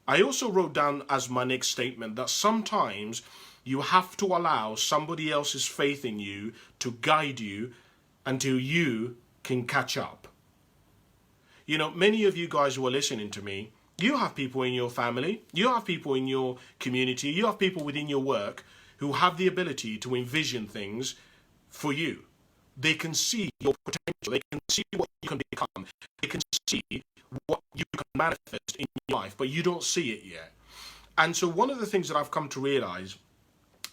I also wrote down as my next statement that sometimes you have to allow somebody else's faith in you to guide you until you can catch up. Many of you guys who are listening to me, you have people in your family, you have people in your community, you have people within your work who have the ability to envision things for you. They can see your potential, they can see what you can become, they can see what you can manifest in your life, but you don't see it yet. And so one of the things that I've come to realize,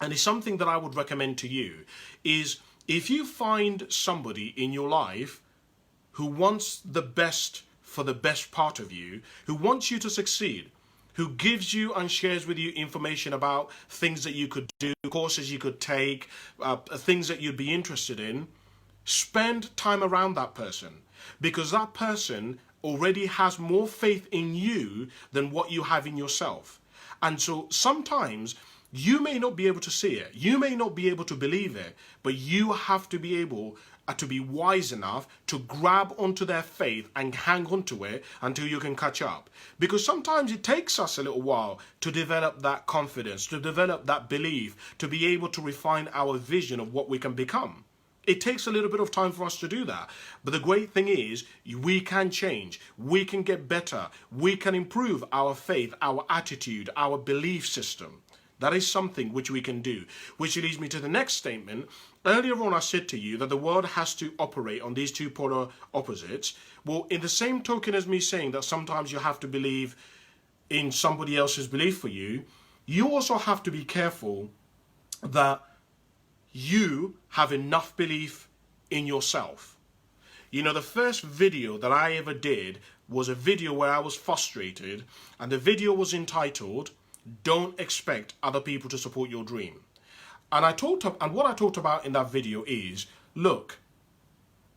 and it's something that I would recommend to you, is if you find somebody in your life who wants the best for the best part of you, who wants you to succeed, who gives you and shares with you information about things that you could do, courses you could take, things that you'd be interested in, spend time around that person, because that person already has more faith in you than what you have in yourself. And so sometimes you may not be able to see it, you may not be able to believe it, but you have to be able to be wise enough to grab onto their faith and hang on to it until you can catch up. Because sometimes it takes us a little while to develop that confidence, to develop that belief, to be able to refine our vision of what we can become. It takes a little bit of time for us to do that. But the great thing is, we can change, we can get better, we can improve our faith, our attitude, our belief system. That is something which we can do. Which leads me to the next statement. Earlier on I said to you that the world has to operate on these two polar opposites. Well, in the same token as me saying that sometimes you have to believe in somebody else's belief for you, you also have to be careful that you have enough belief in yourself. The first video that I ever did was a video where I was frustrated, and the video was entitled, "Don't Expect Other People to Support Your Dream." And what I talked about in that video is, look,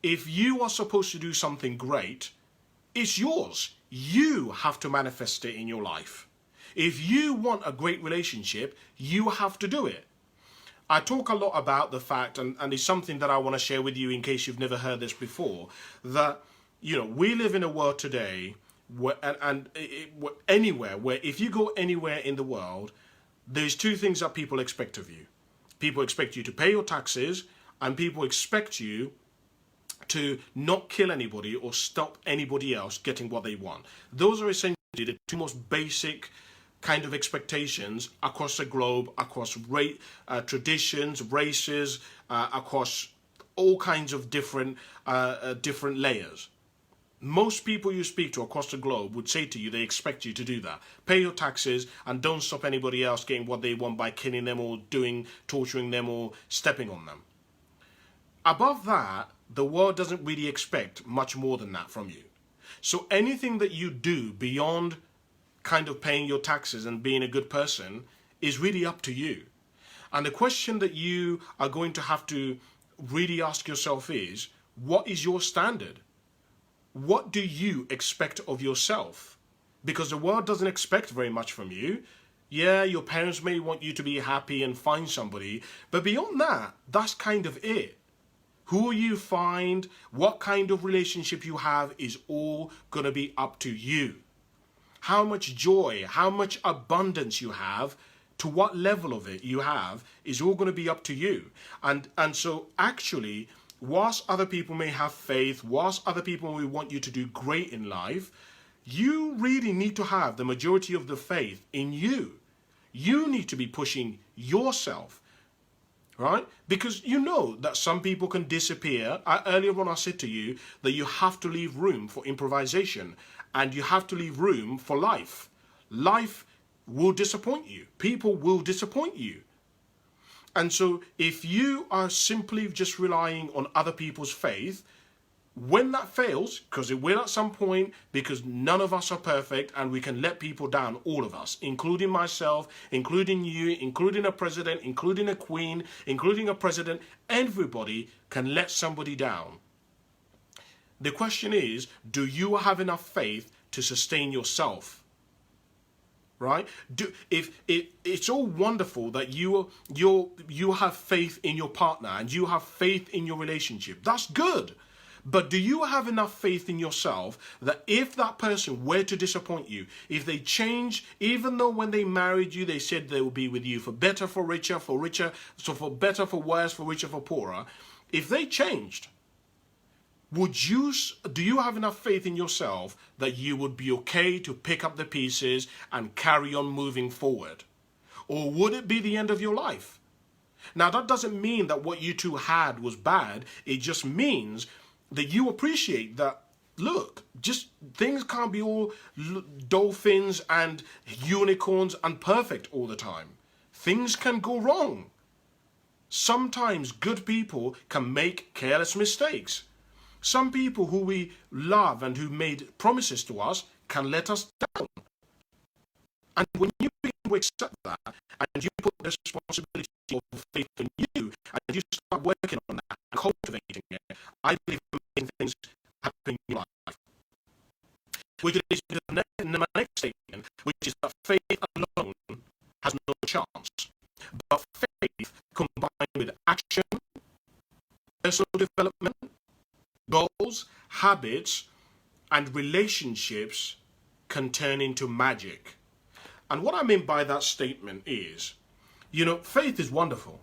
if you are supposed to do something great, it's yours. You have to manifest it in your life. If you want a great relationship, you have to do it. I talk a lot about the fact, and it's something that I want to share with you in case you've never heard this before, that, we live in a world today where, anywhere, where if you go anywhere in the world, there's two things that people expect of you. People expect you to pay your taxes, and people expect you to not kill anybody or stop anybody else getting what they want. Those are essentially the two most basic kind of expectations across the globe, across traditions, races, across all kinds of different layers. Most people you speak to across the globe would say to you they expect you to do that. Pay your taxes and don't stop anybody else getting what they want by killing them or torturing them or stepping on them. Above that, the world doesn't really expect much more than that from you. So anything that you do beyond kind of paying your taxes and being a good person is really up to you. And the question that you are going to have to really ask yourself is, what is your standard? What do you expect of yourself? Because the world doesn't expect very much from you. Yeah, your parents may want you to be happy and find somebody, but beyond that, that's kind of it. Who you find, what kind of relationship you have is all going to be up to you. How much joy, how much abundance you have, to what level of it you have, is all going to be up to you. And so actually, whilst other people may have faith, whilst other people may want you to do great in life, you really need to have the majority of the faith in you. You need to be pushing yourself, right? Because you know that some people can disappear. Earlier on I said to you that you have to leave room for improvisation, and you have to leave room for life. Life will disappoint you. People will disappoint you. And so if you are simply just relying on other people's faith, When that fails, because it will at some point, because none of us are perfect and we can let people down, all of us, including myself, including you, including a president, including a queen, including a president, everybody can let somebody down. The question is, do you have enough faith to sustain yourself? Right? It's all wonderful that you have faith in your partner and you have faith in your relationship. That's good. But do you have enough faith in yourself that if that person were to disappoint you, if they change, even though when they married you, they said they would be with you for better, for richer, so for better, for worse, for richer, for poorer, if they changed, do you have enough faith in yourself that you would be okay to pick up the pieces and carry on moving forward? Or would it be the end of your life? Now, that doesn't mean that what you two had was bad. It just means that you appreciate that, look, just things can't be all dolphins and unicorns and perfect all the time. Things can go wrong. Sometimes good people can make careless mistakes. Some people who we love and who made promises to us can let us down. And when you begin to accept that and you put the responsibility of faith in you and you start working on that and cultivating it, I believe amazing things happen in your life. Which leads me to my next statement, which is that faith alone has no chance. But faith combined with action, personal development, goals, habits, and relationships can turn into magic. And what I mean by that statement is, faith is wonderful,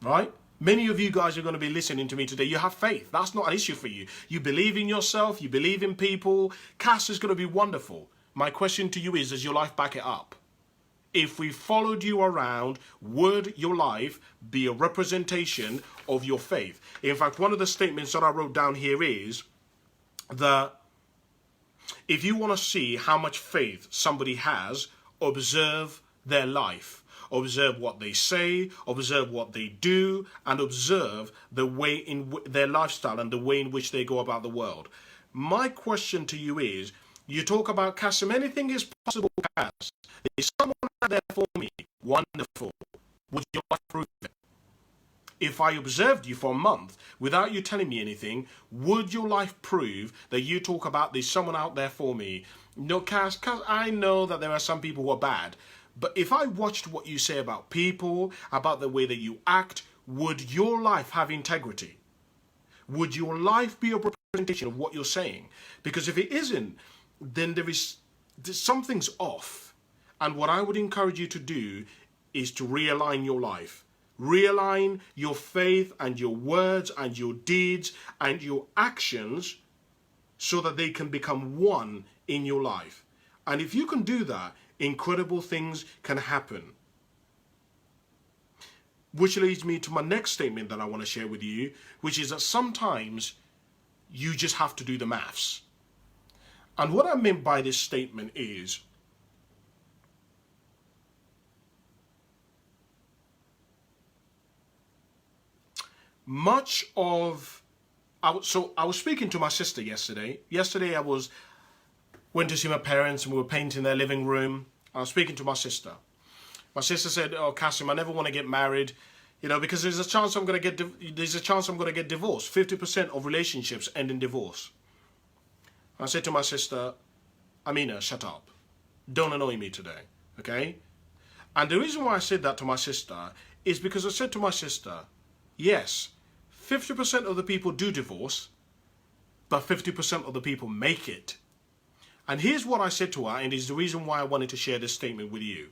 right? Many of you guys are going to be listening to me today. You have faith. That's not an issue for you. You believe in yourself. You believe in people. Cass is going to be wonderful. My question to you is, does your life back it up? If we followed you around, would your life be a representation of your faith? In fact, one of the statements that I wrote down here is that if you want to see how much faith somebody has, observe their life. Observe what they say, observe what they do, and observe the way in their lifestyle and the way in which they go about the world. My question to you is, you talk about Kasim, anything is possible, Cass. There's someone out there for me. Wonderful. Would your life prove it? If I observed you for a month without you telling me anything, would your life prove that you talk about there's someone out there for me? No, Cass, I know that there are some people who are bad. But if I watched what you say about people, about the way that you act, would your life have integrity? Would your life be a representation of what you're saying? Because if it isn't, then something's off. And what I would encourage you to do is to realign your life. Realign your faith and your words and your deeds and your actions so that they can become one in your life. And if you can do that, incredible things can happen. Which leads me to my next statement that I want to share with you, which is that sometimes you just have to do the maths. And what I meant by this statement is, I was speaking to my sister yesterday. Yesterday I went to see my parents and we were painting their living room. I was speaking to my sister. My sister said, "Oh, Kasim, I never want to get married, because there's a chance I'm going to get divorced. 50% of relationships end in divorce." I said to my sister, "Amina, shut up. Don't annoy me today, okay?" And the reason why I said that to my sister is because I said to my sister, yes, 50% of the people do divorce, but 50% of the people make it. And here's what I said to her, and it's the reason why I wanted to share this statement with you.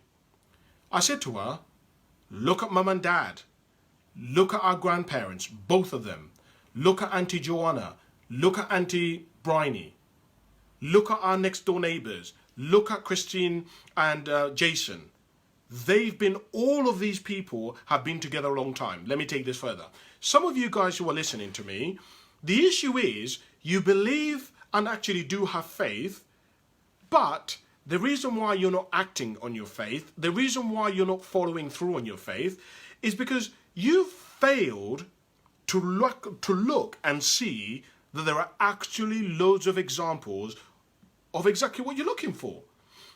I said to her, look at Mum and Dad. Look at our grandparents, both of them. Look at Auntie Joanna. Look at Auntie Bryony. Look at our next door neighbours. Look at Christine and Jason. All of these people have been together a long time. Let me take this further. Some of you guys who are listening to me, the issue is you believe and actually do have faith, but the reason why you're not acting on your faith, the reason why you're not following through on your faith is because you failed to look and see that there are actually loads of examples of exactly what you're looking for.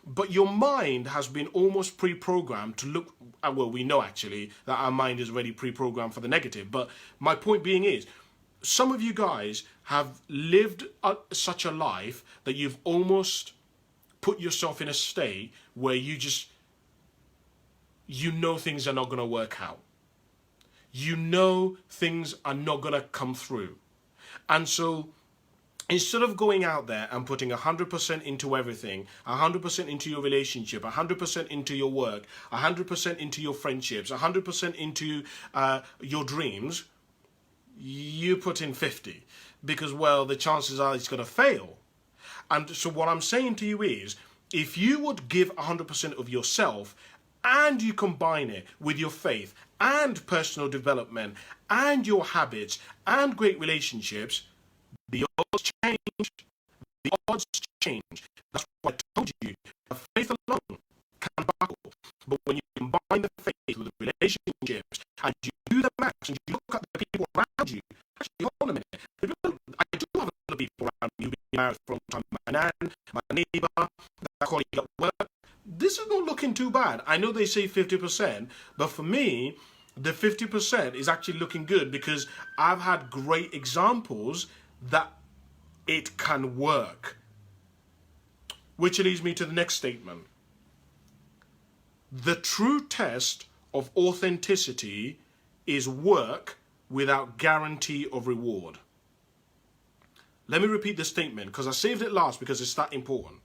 But your mind has been almost pre-programmed to look, well, we know actually that our mind is already pre-programmed for the negative. But my point being is, some of you guys have lived such a life that you've almost put yourself in a state where you know things are not going to work out. You know things are not going to come through. And so instead of going out there and putting 100% into everything, 100% into your relationship, 100% into your work, 100% into your friendships, 100% into your dreams, you put in 50 because, well, the chances are it's going to fail. And so what I'm saying to you is, if you would give 100% of yourself and you combine it with your faith and personal development and your habits and great relationships, the odds change. The odds change. That's why I told you that faith alone can buckle. But when you combine the faith with the relationships and you do the maths and you look at the people around you, actually, hold a minute. I do have a lot of people around me who've been married for a long time. My nan, my neighbor, that colleague at work. This is not looking too bad. I know they say 50%, but for me, the 50% is actually looking good because I've had great examples that it can work. Which leads me to the next statement. The true test of authenticity is work without guarantee of reward. Let me repeat the statement because I saved it last because it's that important.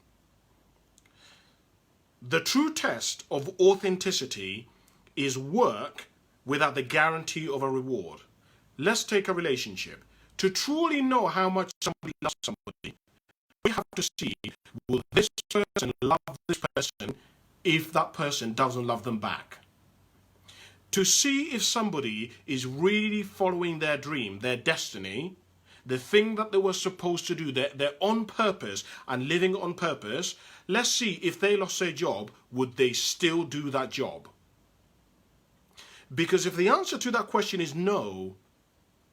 The true test of authenticity is work without the guarantee of a reward. Let's take a relationship. To truly know how much somebody loves somebody, we have to see, will this person love this person if that person doesn't love them back? To see if somebody is really following their dream, their destiny, the thing that they were supposed to do, they're on purpose and living on purpose, let's see if they lost their job, would they still do that job? Because if the answer to that question is no,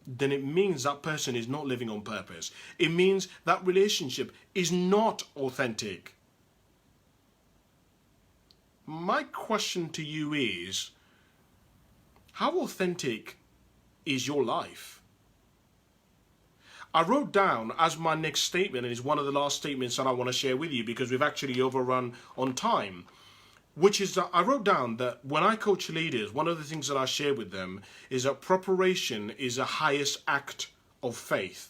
then it means that person is not living on purpose. It means that relationship is not authentic. My question to you is, how authentic is your life? I wrote down as my next statement, and it's one of the last statements that I want to share with you because we've actually overrun on time, which is that I wrote down that when I coach leaders, one of the things that I share with them is that preparation is the highest act of faith.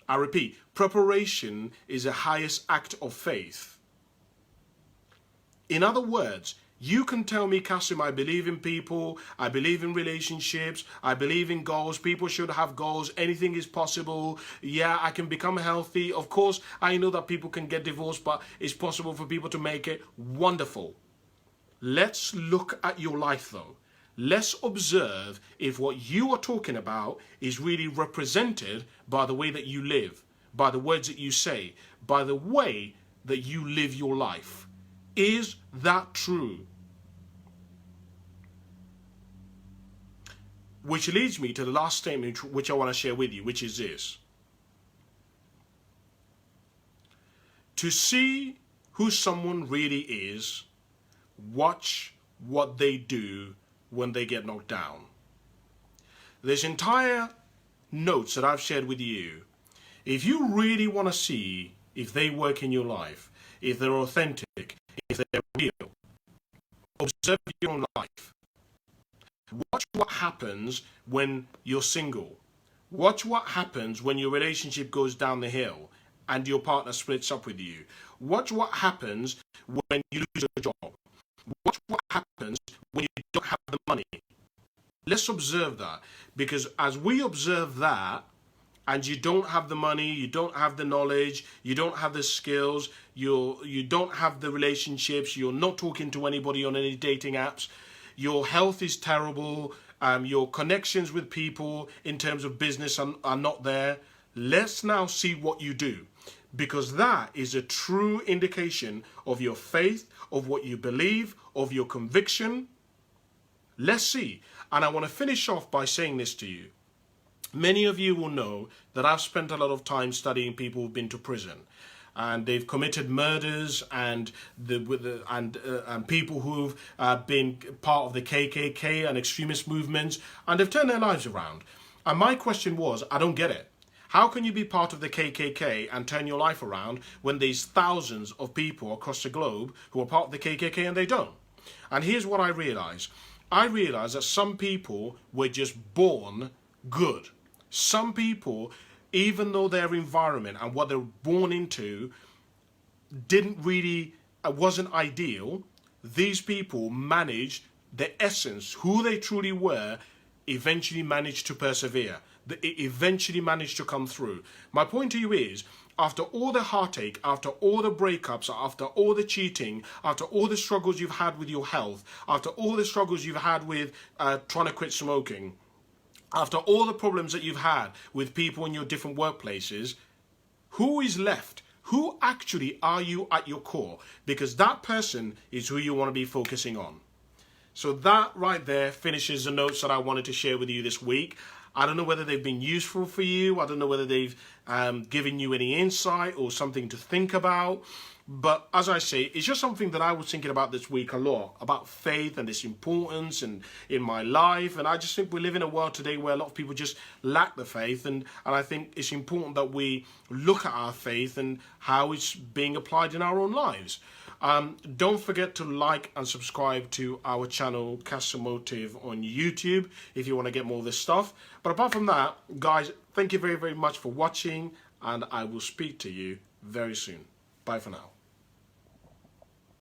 I repeat, preparation is the highest act of faith. In other words, you can tell me, Kassim, I believe in people, I believe in relationships, I believe in goals, people should have goals, anything is possible, yeah, I can become healthy. Of course, I know that people can get divorced, but it's possible for people to make it. Wonderful. Let's look at your life though. Let's observe if what you are talking about is really represented by the way that you live, by the words that you say, by the way that you live your life. Is that true? Which leads me to the last statement which I want to share with you, which is this. To see who someone really is, watch what they do when they get knocked down. This entire notes that I've shared with you, if you really want to see if they work in your life, if they're authentic, if they're real, observe your own life. Watch what happens when you're single. Watch what happens when your relationship goes down the hill and your partner splits up with you. Watch what happens when you lose your job. Watch what happens when you don't have the money. Let's observe that, because as we observe that, and you don't have the money, you don't have the knowledge, you don't have the skills, you don't have the relationships, you're not talking to anybody on any dating apps, your health is terrible, your connections with people in terms of business are not there. Let's now see what you do, because that is a true indication of your faith, of what you believe, of your conviction. Let's see. And I want to finish off by saying this to you. Many of you will know that I've spent a lot of time studying people who've been to prison, and they've committed murders, and people who've been part of the KKK and extremist movements, and they've turned their lives around. And my question was, I don't get it. How can you be part of the KKK and turn your life around when there's thousands of people across the globe who are part of the KKK and they don't? And here's what I realized. I realized that some people were just born good. Some people, even though their environment and what they're born into wasn't ideal, these people managed the essence, who they truly were, eventually managed to persevere. It eventually managed to come through. My point to you is, after all the heartache, after all the breakups, after all the cheating, after all the struggles you've had with your health, after all the struggles you've had with trying to quit smoking, after all the problems that you've had with people in your different workplaces, who is left? Who actually are you at your core? Because that person is who you want to be focusing on. So that right there finishes the notes that I wanted to share with you this week. I don't know whether they've been useful for you. I don't know whether they've given you any insight or something to think about. But as I say, it's just something that I was thinking about this week a lot, about faith and its importance and in my life. And I just think we live in a world today where a lot of people just lack the faith. And I think it's important that we look at our faith and how it's being applied in our own lives. Don't forget to like and subscribe to our channel, Cassim Motive, on YouTube if you want to get more of this stuff. But apart from that, guys, thank you very, very much for watching, and I will speak to you very soon. Bye for now.